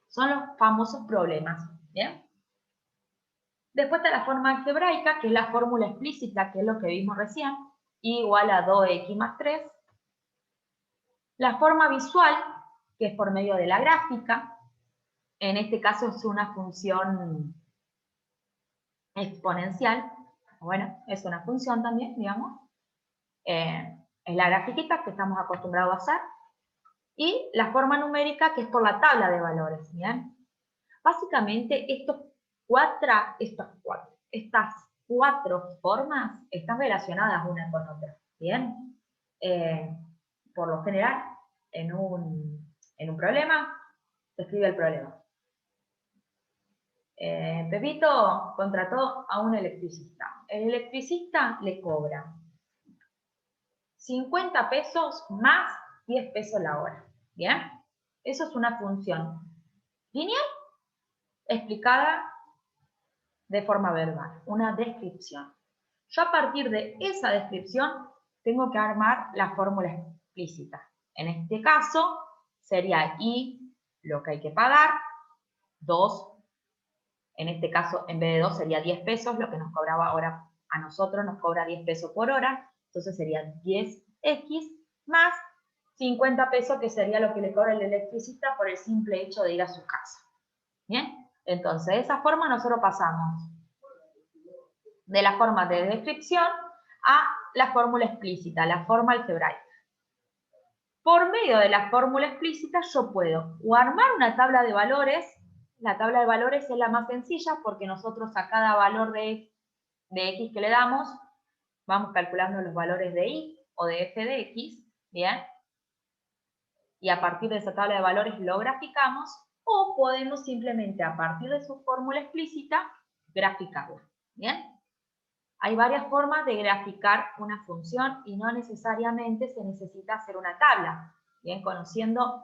Son los famosos problemas, ¿bien? Después está la forma algebraica, que es la fórmula explícita, que es lo que vimos recién, y igual a 2x más 3. La forma visual, que es por medio de la gráfica. En este caso es una función exponencial. Bueno, es una función también, digamos. Es la grafiquita que estamos acostumbrados a hacer. Y la forma numérica, que es por la tabla de valores, ¿bien? Básicamente, estas cuatro formas están relacionadas una con otra, ¿bien? Por lo general, en un problema, se escribe el problema. Pepito contrató a un electricista. El electricista le cobra 50 pesos más 10 pesos la hora, ¿bien? Eso es una función lineal explicada de forma verbal, una descripción. Yo a partir de esa descripción tengo que armar la fórmula explícita. En este caso sería I, lo que hay que pagar, 2, en este caso en vez de 2 sería 10 pesos, lo que nos cobraba ahora a nosotros nos cobra 10 pesos por hora, entonces sería 10x más 50 pesos, que sería lo que le cobra el electricista por el simple hecho de ir a su casa. ¿Bien? Entonces, de esa forma nosotros pasamos de la forma de descripción a la fórmula explícita, la forma algebraica. Por medio de la fórmula explícita yo puedo o armar una tabla de valores. La tabla de valores es la más sencilla porque nosotros a cada valor de x que le damos, vamos calculando los valores de y o de f de x, ¿bien? Y a partir de esa tabla de valores lo graficamos, o podemos simplemente a partir de su fórmula explícita graficarla, ¿bien? Hay varias formas de graficar una función y no necesariamente se necesita hacer una tabla, ¿bien? Conociendo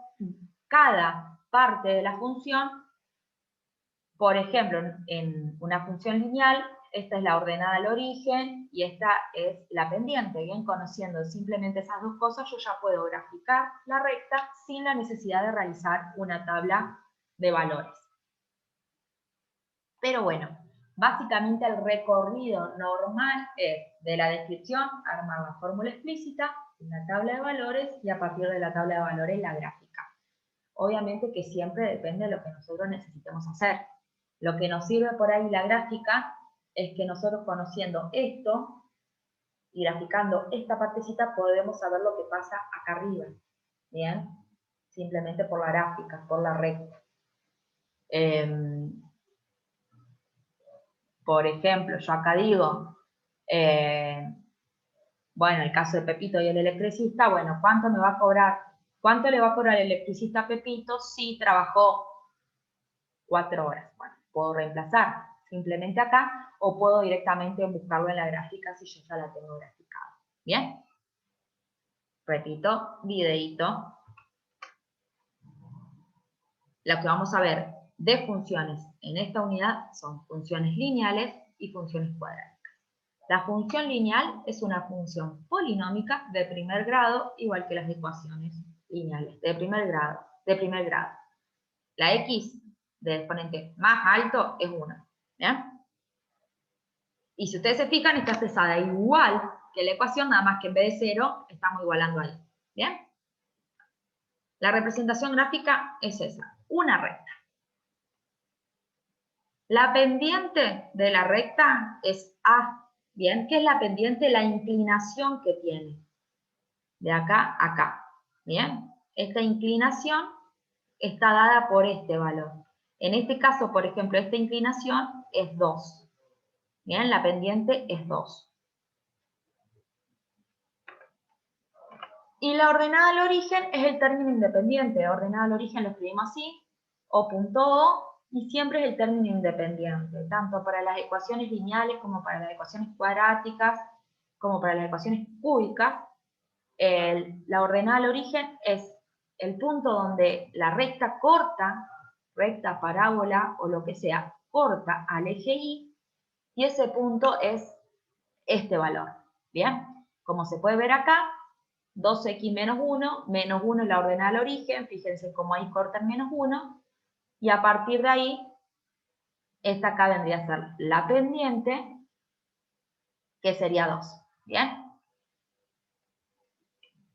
cada parte de la función. Por ejemplo, en una función lineal, esta es la ordenada al origen y esta es la pendiente. Bien, conociendo simplemente esas dos cosas, yo ya puedo graficar la recta sin la necesidad de realizar una tabla de valores. Pero bueno, básicamente el recorrido normal es de la descripción, armar la fórmula explícita, una tabla de valores y a partir de la tabla de valores la gráfica. Obviamente que siempre depende de lo que nosotros necesitemos hacer. Lo que nos sirve por ahí la gráfica es que nosotros conociendo esto y graficando esta partecita podemos saber lo que pasa acá arriba. ¿Bien? Simplemente por la gráfica, por la recta. Por ejemplo, yo acá digo, bueno, el caso de Pepito y el electricista, bueno, ¿cuánto me va a cobrar? ¿Cuánto le va a cobrar el electricista a Pepito si trabajó 4 horas? Bueno, puedo reemplazar simplemente acá o puedo directamente buscarlo en la gráfica si yo ya la tengo graficada. ¿Bien? Repito, videíto. Lo que vamos a ver de funciones en esta unidad son funciones lineales y funciones cuadráticas. La función lineal es una función polinómica de primer grado, igual que las ecuaciones lineales de primer grado. La x del exponente más alto es 1. ¿Bien? Y si ustedes se fijan, está expresada igual que la ecuación, nada más que en vez de 0, estamos igualando ahí. ¿Bien? La representación gráfica es esa, una recta. La pendiente de la recta es A. ¿Bien? ¿Qué es la pendiente? La inclinación que tiene. De acá a acá. ¿Bien? Esta inclinación está dada por este valor. En este caso, por ejemplo, esta inclinación es 2. Bien, la pendiente es 2. Y la ordenada al origen es el término independiente. Ordenada al origen lo escribimos así, O punto O, y siempre es el término independiente, tanto para las ecuaciones lineales como para las ecuaciones cuadráticas, como para las ecuaciones cúbicas. La ordenada al origen es el punto donde la recta corta, recta, parábola o lo que sea, corta al eje Y, y ese punto es este valor. ¿Bien? Como se puede ver acá, 2x menos 1 es la ordenada al origen, fíjense cómo ahí corta el menos 1, y a partir de ahí, esta acá vendría a ser la pendiente, que sería 2. ¿Bien?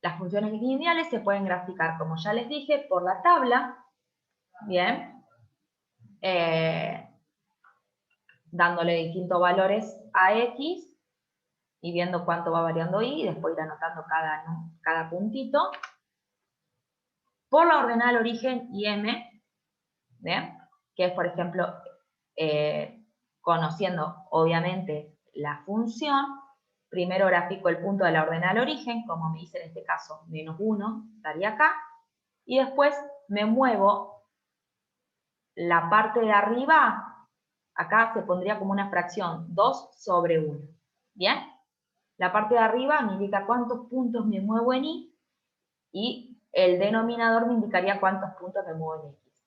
Las funciones lineales se pueden graficar, como ya les dije, por la tabla, ¿bien? Dándole distintos valores a x, y viendo cuánto va variando y después ir anotando cada puntito. Por la ordenada al origen y m, ¿bien? Que es, por ejemplo, conociendo obviamente la función, primero grafico el punto de la ordenada al origen, como me dice en este caso, menos 1, estaría acá, y después me muevo la parte de arriba, acá se pondría como una fracción, 2 sobre 1, ¿bien? La parte de arriba me indica cuántos puntos me muevo en y el denominador me indicaría cuántos puntos me muevo en X.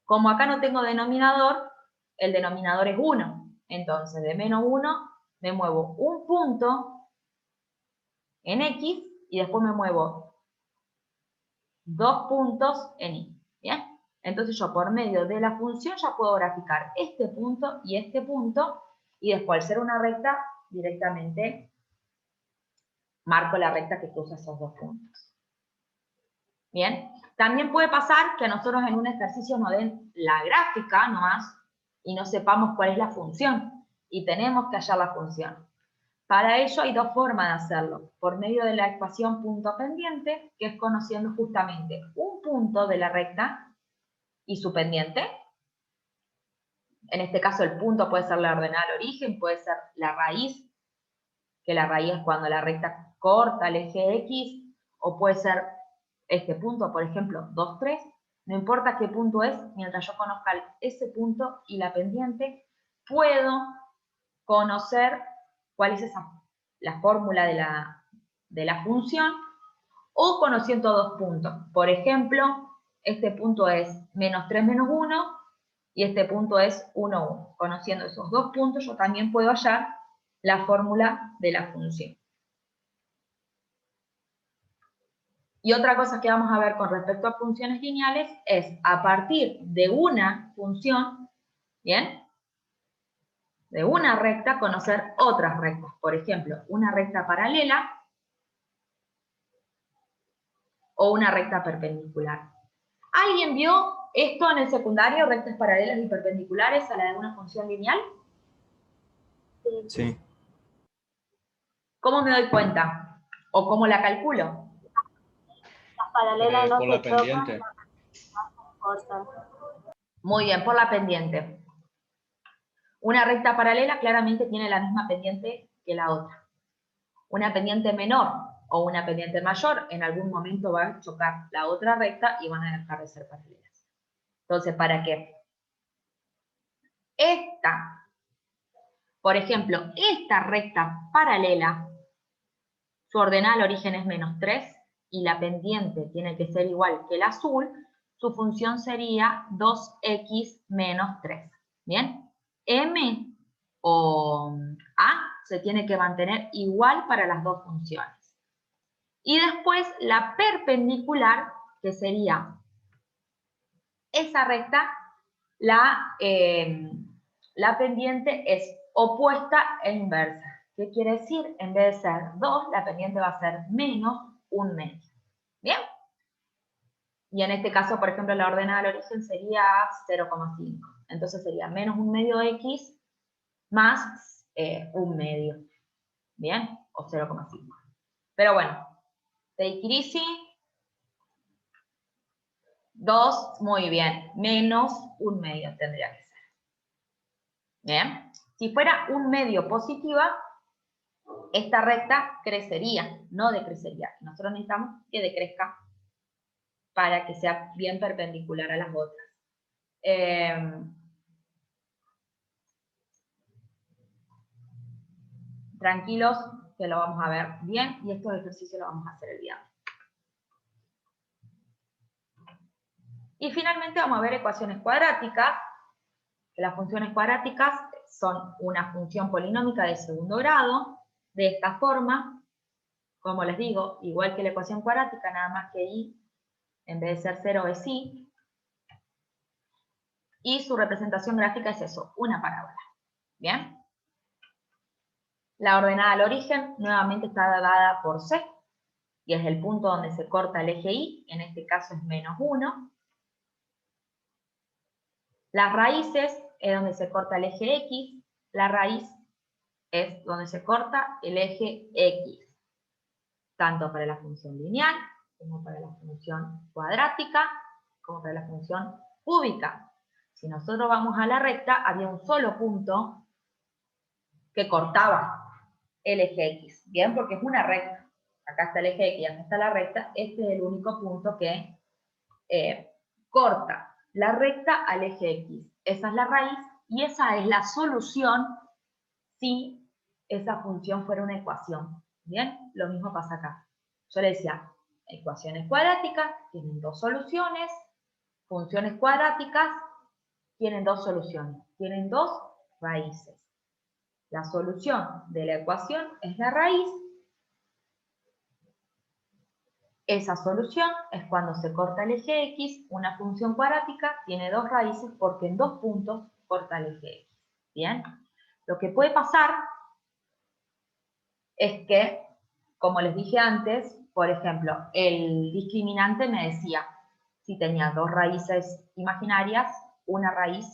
Como acá no tengo denominador, el denominador es 1. Entonces, de menos 1 me muevo un punto en X y después me muevo 2 puntos en Y. ¿Bien? Entonces yo por medio de la función ya puedo graficar este punto, y después al ser una recta, directamente marco la recta que cruza esos 2 puntos. Bien, también puede pasar que a nosotros en un ejercicio nos den la gráfica nomás y no sepamos cuál es la función, y tenemos que hallar la función. Para ello hay dos formas de hacerlo, por medio de la ecuación punto pendiente, que es conociendo justamente un punto de la recta y su pendiente. En este caso el punto puede ser la ordenada al origen, puede ser la raíz, que la raíz es cuando la recta corta el eje X, o puede ser este punto, por ejemplo, 2, 3, no importa qué punto es, mientras yo conozca ese punto y la pendiente, puedo conocer cuál es la fórmula de la función, o conociendo 2 puntos. Por ejemplo, este punto es menos 3 menos 1, y este punto es 1, 1. Conociendo esos 2 puntos, yo también puedo hallar la fórmula de la función. Y otra cosa que vamos a ver con respecto a funciones lineales es, a partir de una función, ¿bien?, de una recta, conocer otras rectas. Por ejemplo, una recta paralela o una recta perpendicular. ¿Alguien vio esto en el secundario, rectas paralelas y perpendiculares a la de una función lineal? Sí. ¿Cómo me doy cuenta? ¿O cómo la calculo? Las paralelas no por la se chocan, pendiente. cortan. Muy bien, por la pendiente. Una recta paralela claramente tiene la misma pendiente que la otra. Una pendiente menor o una pendiente mayor en algún momento va a chocar la otra recta y van a dejar de ser paralelas. Entonces, ¿para qué? Por ejemplo, esta recta paralela, su ordenada al origen es menos 3 y la pendiente tiene que ser igual que el azul, su función sería 2x menos 3. ¿Bien? M o A se tiene que mantener igual para las dos funciones. Y después la perpendicular, que sería esa recta, la pendiente es opuesta e inversa. ¿Qué quiere decir? En vez de ser 2, la pendiente va a ser menos 1/2. ¿Bien? Y en este caso, por ejemplo, la ordenada al origen sería 0,5. Entonces sería menos 1/2 x más 1/2. ¿Bien? O 0,5. Pero bueno, take it easy. 2, muy bien. Menos 1/2 tendría que ser. ¿Bien? Si fuera 1/2 positiva, esta recta crecería, no decrecería. Nosotros necesitamos que decrezca para que sea bien perpendicular a las otras. Tranquilos, que lo vamos a ver bien, y estos ejercicios los vamos a hacer el viernes. Y finalmente vamos a ver ecuaciones cuadráticas, que las funciones cuadráticas son una función polinómica de segundo grado, de esta forma, como les digo, igual que la ecuación cuadrática, nada más que y, en vez de ser 0 es y, y su representación gráfica es eso, una parábola. ¿Bien? La ordenada al origen nuevamente está dada por C, y es el punto donde se corta el eje Y, en este caso es menos 1. Las raíces es donde se corta el eje X, la raíz es donde se corta el eje X, tanto para la función lineal, como para la función cuadrática, como para la función cúbica. Si nosotros vamos a la recta, había un solo punto que cortaba el eje X, ¿bien? Porque es una recta. Acá está el eje X, acá está la recta, este es el único punto que corta la recta al eje X. Esa es la raíz y esa es la solución si esa función fuera una ecuación. ¿Bien? Lo mismo pasa acá. Yo le decía, ecuaciones cuadráticas tienen dos soluciones, funciones cuadráticas tienen dos soluciones, tienen dos raíces. La solución de la ecuación es la raíz. Esa solución es cuando se corta el eje X, una función cuadrática tiene dos raíces porque en dos puntos corta el eje X. Bien, lo que puede pasar es que, como les dije antes, por ejemplo, el discriminante me decía si tenía dos raíces imaginarias, una raíz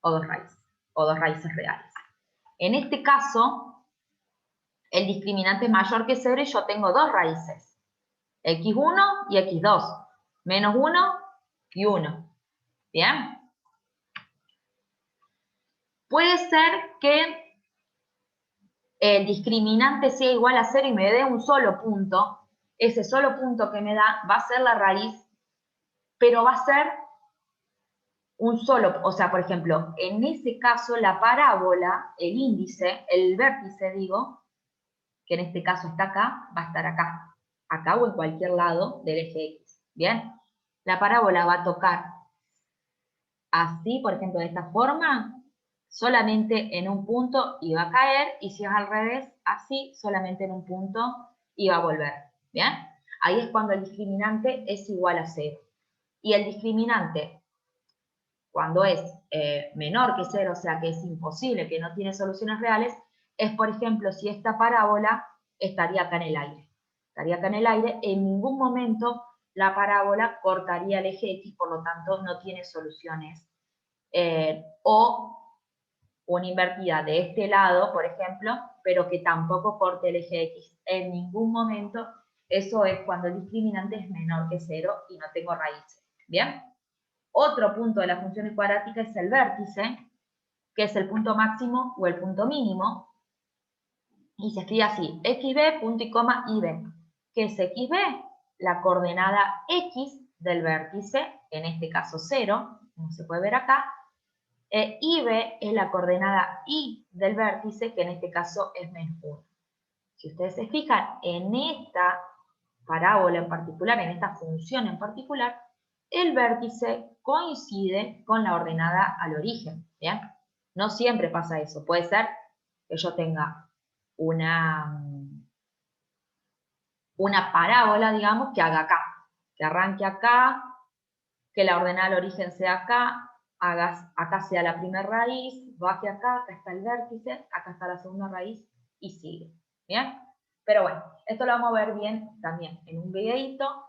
o dos raíces reales. En este caso, el discriminante es mayor que 0 y yo tengo dos raíces, x1 y x2, menos 1 y 1. ¿Bien? Puede ser que el discriminante sea igual a 0 y me dé un solo punto. Ese solo punto que me da va a ser la raíz, pero va a ser un solo, o sea, por ejemplo, en ese caso la parábola, el índice, el vértice, digo, que en este caso está acá, va a estar acá o en cualquier lado del eje X. ¿Bien? La parábola va a tocar así, por ejemplo, de esta forma, solamente en un punto y va a caer, y si es al revés, así, solamente en un punto y va a volver. ¿Bien? Ahí es cuando el discriminante es igual a 0. Y el discriminante, cuando es menor que 0, o sea que es imposible, que no tiene soluciones reales, es, por ejemplo, si esta parábola estaría acá en el aire. Estaría acá en el aire, en ningún momento la parábola cortaría el eje X, por lo tanto no tiene soluciones. O una invertida de este lado, por ejemplo, pero que tampoco corte el eje X. En ningún momento, eso es cuando el discriminante es menor que 0 y no tengo raíces. ¿Bien? Otro punto de las funciones cuadráticas es el vértice, que es el punto máximo o el punto mínimo. Y se escribe así, xb, punto y coma, ib. ¿Qué es xb? La coordenada x del vértice, en este caso 0, como se puede ver acá. Ib es la coordenada y del vértice, que en este caso es menos 1. Si ustedes se fijan en esta parábola en particular, en esta función en particular, el vértice coincide con la ordenada al origen. ¿Bien? No siempre pasa eso. Puede ser que yo tenga una parábola, digamos, que haga acá, que arranque acá, que la ordenada al origen sea acá, acá sea la primera raíz, baje acá está el vértice, acá está la segunda raíz y sigue. ¿Bien? Pero bueno, esto lo vamos a ver bien también en un videito.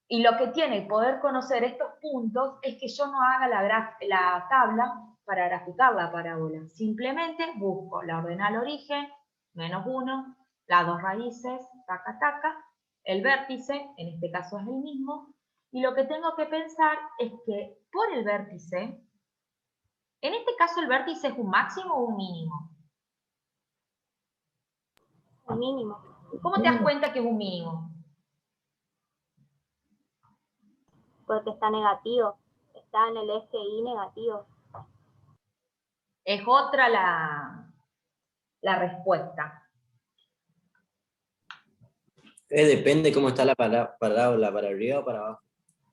Y lo que tiene poder conocer estos puntos es que yo no haga la tabla para graficar la parábola. Simplemente busco la ordenada al origen, menos 1, las dos raíces, taca, taca, el vértice, en este caso es el mismo, y lo que tengo que pensar es que por el vértice, en este caso el vértice es un máximo o un mínimo. Un mínimo. ¿Cómo te das cuenta que es un mínimo? Porque está negativo. Está en el eje Y negativo. Es otra la respuesta. Depende cómo está la parábola, para arriba o para abajo.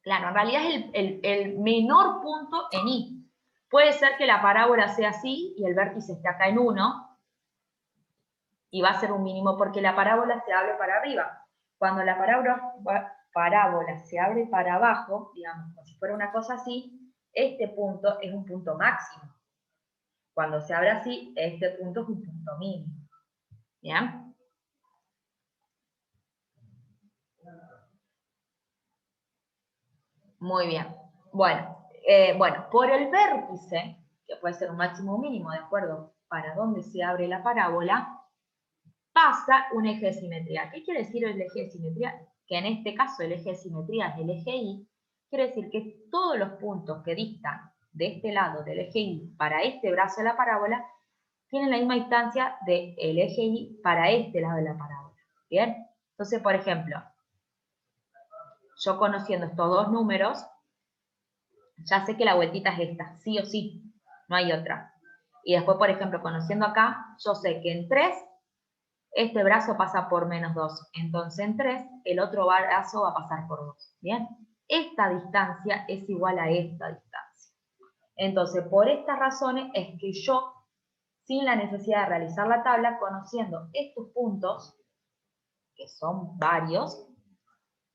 Claro, en realidad es el menor punto en Y. Puede ser que la parábola sea así y el vértice esté acá en 1 y va a ser un mínimo porque la parábola se abre para arriba. Cuando la parábola se abre para abajo, digamos, como si fuera una cosa así, este punto es un punto máximo. Cuando se abre así, este punto es un punto mínimo. ¿Bien? Muy bien. Bueno, por el vértice, que puede ser un máximo o un mínimo, de acuerdo para dónde se abre la parábola, pasa un eje de simetría. ¿Qué quiere decir el eje de simetría? Que en este caso el eje de simetría es el eje Y. Quiere decir que todos los puntos que distan de este lado del eje Y para este brazo de la parábola tienen la misma distancia del eje Y para este lado de la parábola. ¿Bien? Entonces, por ejemplo, yo conociendo estos dos números, ya sé que la vueltita es esta, sí o sí, no hay otra. Y después, por ejemplo, conociendo acá, yo sé que en 3 este brazo pasa por -2, entonces en 3 el otro brazo va a pasar por 2, ¿bien? Esta distancia es igual a esta distancia. Entonces, por estas razones es que yo, sin la necesidad de realizar la tabla, conociendo estos puntos, que son varios,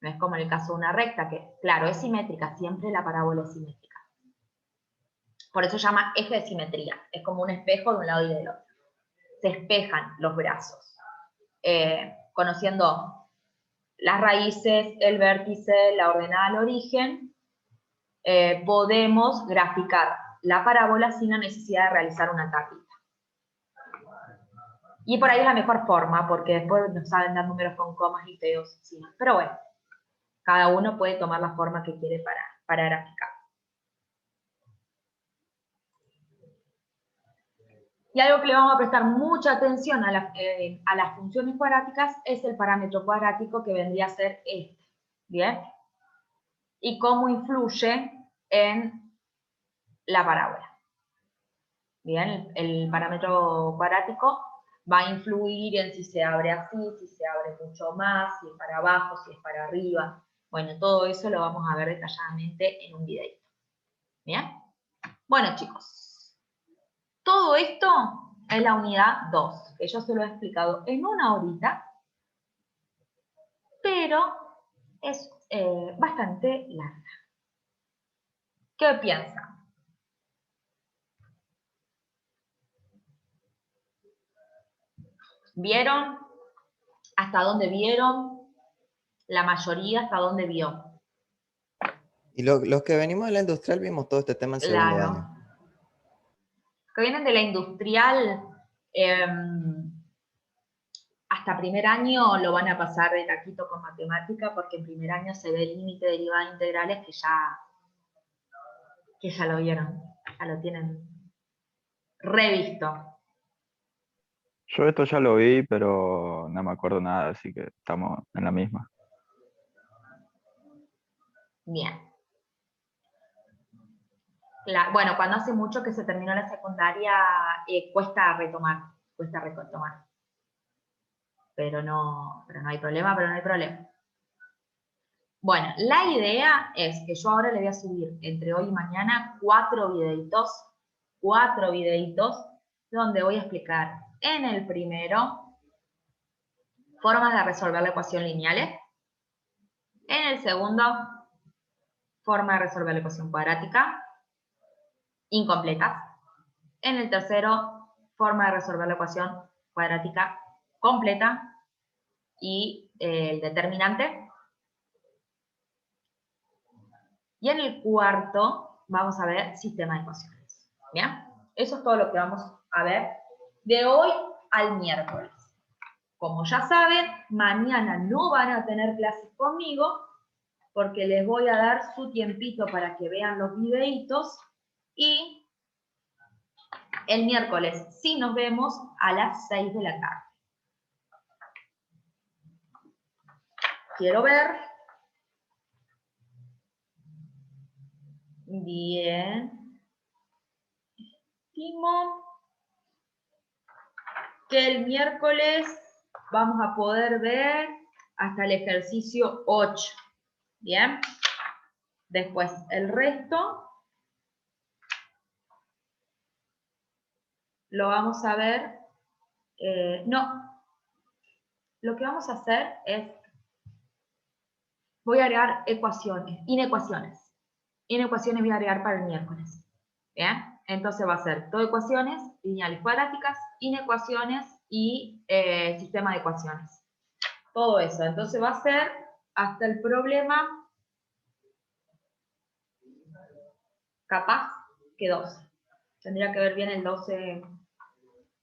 no es como en el caso de una recta, que claro, es simétrica, siempre la parábola es simétrica. Por eso se llama eje de simetría, es como un espejo de un lado y del otro. Se espejan los brazos. Conociendo las raíces, el vértice, la ordenada al origen, podemos graficar la parábola sin la necesidad de realizar una tablita. Y por ahí es la mejor forma, porque después nos saben dar números con comas y feos encima. Pero bueno, cada uno puede tomar la forma que quiere para graficar. Y algo que le vamos a prestar mucha atención a las funciones cuadráticas es el parámetro cuadrático, que vendría a ser este, ¿bien? Y cómo influye en la parábola. Bien, el parámetro cuadrático va a influir en si se abre así, si se abre mucho más, si es para abajo, si es para arriba. Bueno, todo eso lo vamos a ver detalladamente en un videito. ¿Bien? Bueno, chicos, todo esto es la unidad 2, que yo se lo he explicado en una horita, pero es bastante larga. ¿Qué piensan? ¿Vieron? ¿Hasta dónde vieron? La mayoría hasta dónde vio. Y los que venimos de la industrial vimos todo este tema en segundo Claro. año. Los que vienen de la industrial, hasta primer año lo van a pasar de taquito con matemática, porque en primer año se ve el límite de derivadas integrales que ya lo vieron, ya lo tienen revisto. Yo esto ya lo vi, pero no me acuerdo nada, así que estamos en la misma. Bien. Bueno, cuando hace mucho que se terminó la secundaria, cuesta retomar. Pero no hay problema, Bueno, la idea es que yo ahora le voy a subir entre hoy y mañana 4 videitos, donde voy a explicar en el primero formas de resolver la ecuación lineales, en el segundo forma de resolver la ecuación cuadrática, incompletas, en el tercero forma de resolver la ecuación cuadrática completa y el determinante. Y en el cuarto vamos a ver sistema de ecuaciones. ¿Bien? Eso es todo lo que vamos a ver de hoy al miércoles. Como ya saben, mañana no van a tener clases conmigo, porque les voy a dar su tiempito para que vean los videitos, y el miércoles sí nos vemos a las 6 de la tarde. Quiero ver. Bien. Estimo que el miércoles vamos a poder ver hasta el ejercicio 8. Bien. Después el resto lo vamos a ver. No. Lo que vamos a hacer es, voy a agregar inecuaciones. Inecuaciones voy a agregar para el miércoles. ¿Bien? Entonces va a ser todo ecuaciones, lineales cuadráticas, inecuaciones y sistema de ecuaciones. Todo eso. Entonces va a ser hasta el problema capaz que 12. Tendría que ver bien el 12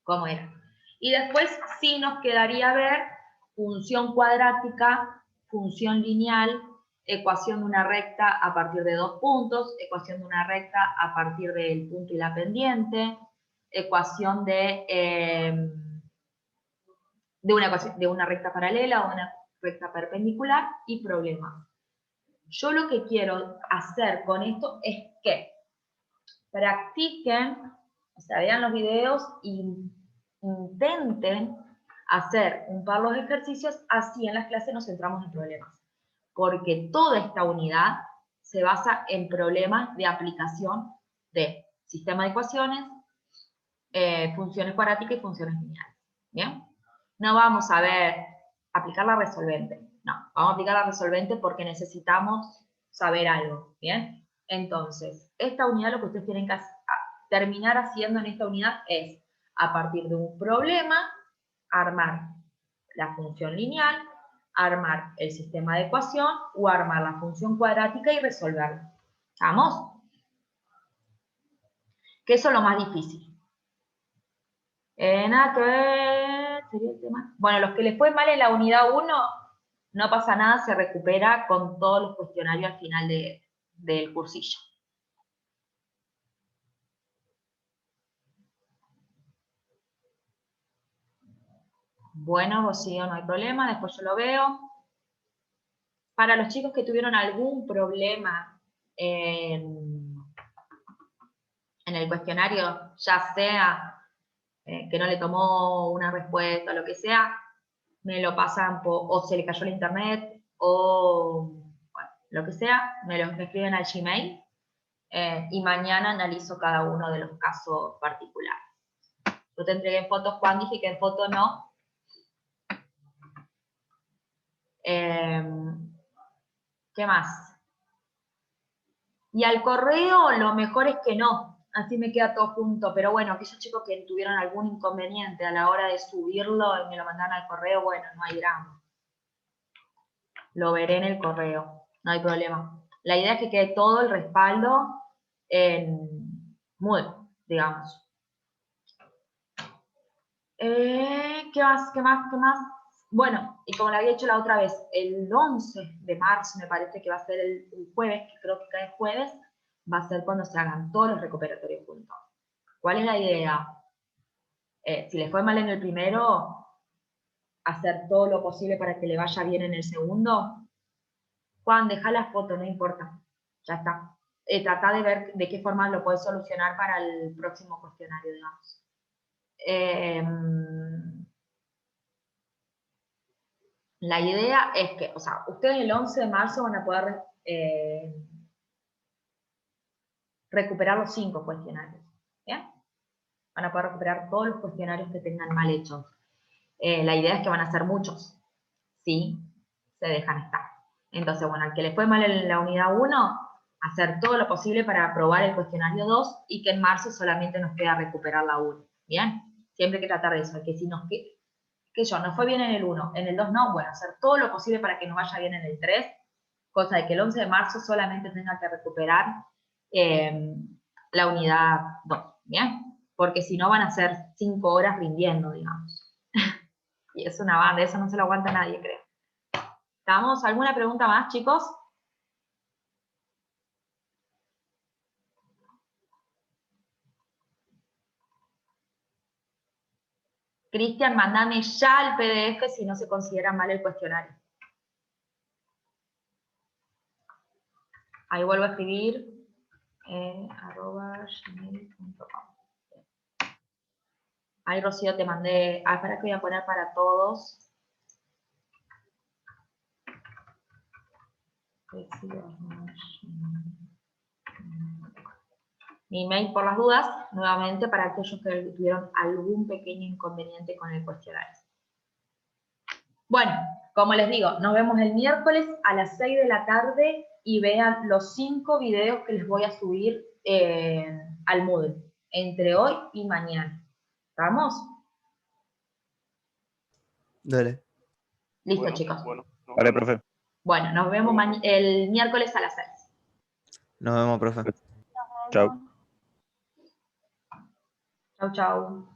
cómo era. Y después sí nos quedaría ver función cuadrática, función lineal, ecuación de una recta a partir de 2 puntos, ecuación de una recta a partir del punto y la pendiente, ecuación de una recta paralela o una recta perpendicular y problema. Yo lo que quiero hacer con esto es que practiquen, o sea, vean los videos e intenten hacer un par los ejercicios, así en las clases nos centramos en problemas. Porque toda esta unidad se basa en problemas de aplicación de sistema de ecuaciones, funciones cuadráticas y funciones lineales. ¿Bien? No vamos a ver aplicar la resolvente. No, vamos a aplicar la resolvente porque necesitamos saber algo. ¿Bien? Entonces, esta unidad lo que ustedes tienen que terminar haciendo en esta unidad es, a partir de un problema, armar la función lineal, armar el sistema de ecuación o armar la función cuadrática y resolverla. ¿Estamos? Que eso es lo más difícil. Nada que ver, sería el tema. Bueno, los que les fue mal en la unidad 1, no pasa nada, se recupera con todos los cuestionarios al final del cursillo. Bueno, Rocío, no hay problema, después yo lo veo. Para los chicos que tuvieron algún problema en el cuestionario, ya sea que no le tomó una respuesta o lo que sea, me lo pasan, o se le cayó el internet, o bueno, lo que sea, me escriben al Gmail, y mañana analizo cada uno de los casos particulares. Yo te entregué en fotos, Juan, dije que en foto no. ¿Qué más? Y al correo lo mejor es que no, así me queda todo junto, pero bueno, aquellos chicos que tuvieron algún inconveniente a la hora de subirlo y me lo mandaron al correo, bueno, no hay drama. Lo veré en el correo, no hay problema. La idea es que quede todo el respaldo en Moodle, digamos. ¿Qué más? ¿Qué más? ¿Qué más? Bueno, y como lo había hecho la otra vez, el 11 de marzo me parece que va a ser el jueves, que creo que cae jueves, va a ser cuando se hagan todos los recuperatorios juntos. ¿Cuál es la idea? Si les fue mal en el primero, hacer todo lo posible para que le vaya bien en el segundo. Juan, deja la foto, no importa. Ya está. Trata de ver de qué forma lo puedes solucionar para el próximo cuestionario, digamos. La idea es que, o sea, ustedes el 11 de marzo van a poder recuperar los 5 cuestionarios. ¿Bien? Van a poder recuperar todos los cuestionarios que tengan mal hechos. La idea es que van a ser muchos. Sí, se dejan estar. Entonces, bueno, al que le fue mal en la unidad 1, hacer todo lo posible para aprobar el cuestionario 2 y que en marzo solamente nos queda recuperar la 1. ¿Bien? Siempre hay que tratar de eso, que si nos no fue bien en el 1, en el 2 no, bueno, hacer todo lo posible para que nos vaya bien en el 3, cosa de que el 11 de marzo solamente tenga que recuperar la unidad 2, ¿bien? Porque si no van a ser 5 horas rindiendo, digamos. Y es una banda, eso no se lo aguanta nadie, creo. ¿Estamos? ¿Alguna pregunta más, chicos? Cristian, mandame ya el PDF si no se considera mal el cuestionario. Ahí vuelvo a escribir @gmail.com. Ahí, Rocío, te mandé. Espera que voy a poner para todos. Mi email por las dudas, nuevamente para aquellos que tuvieron algún pequeño inconveniente con el cuestionario. Bueno, como les digo, nos vemos el miércoles a las 6 de la tarde y vean los 5 videos que les voy a subir al Moodle, entre hoy y mañana. ¿Estamos? Dale. Listo, Bueno, chicos. bueno, nos Vale, vemos. profe. Bueno, nos vemos el miércoles a las 6. Nos vemos, profe. Chao. Chau, chau.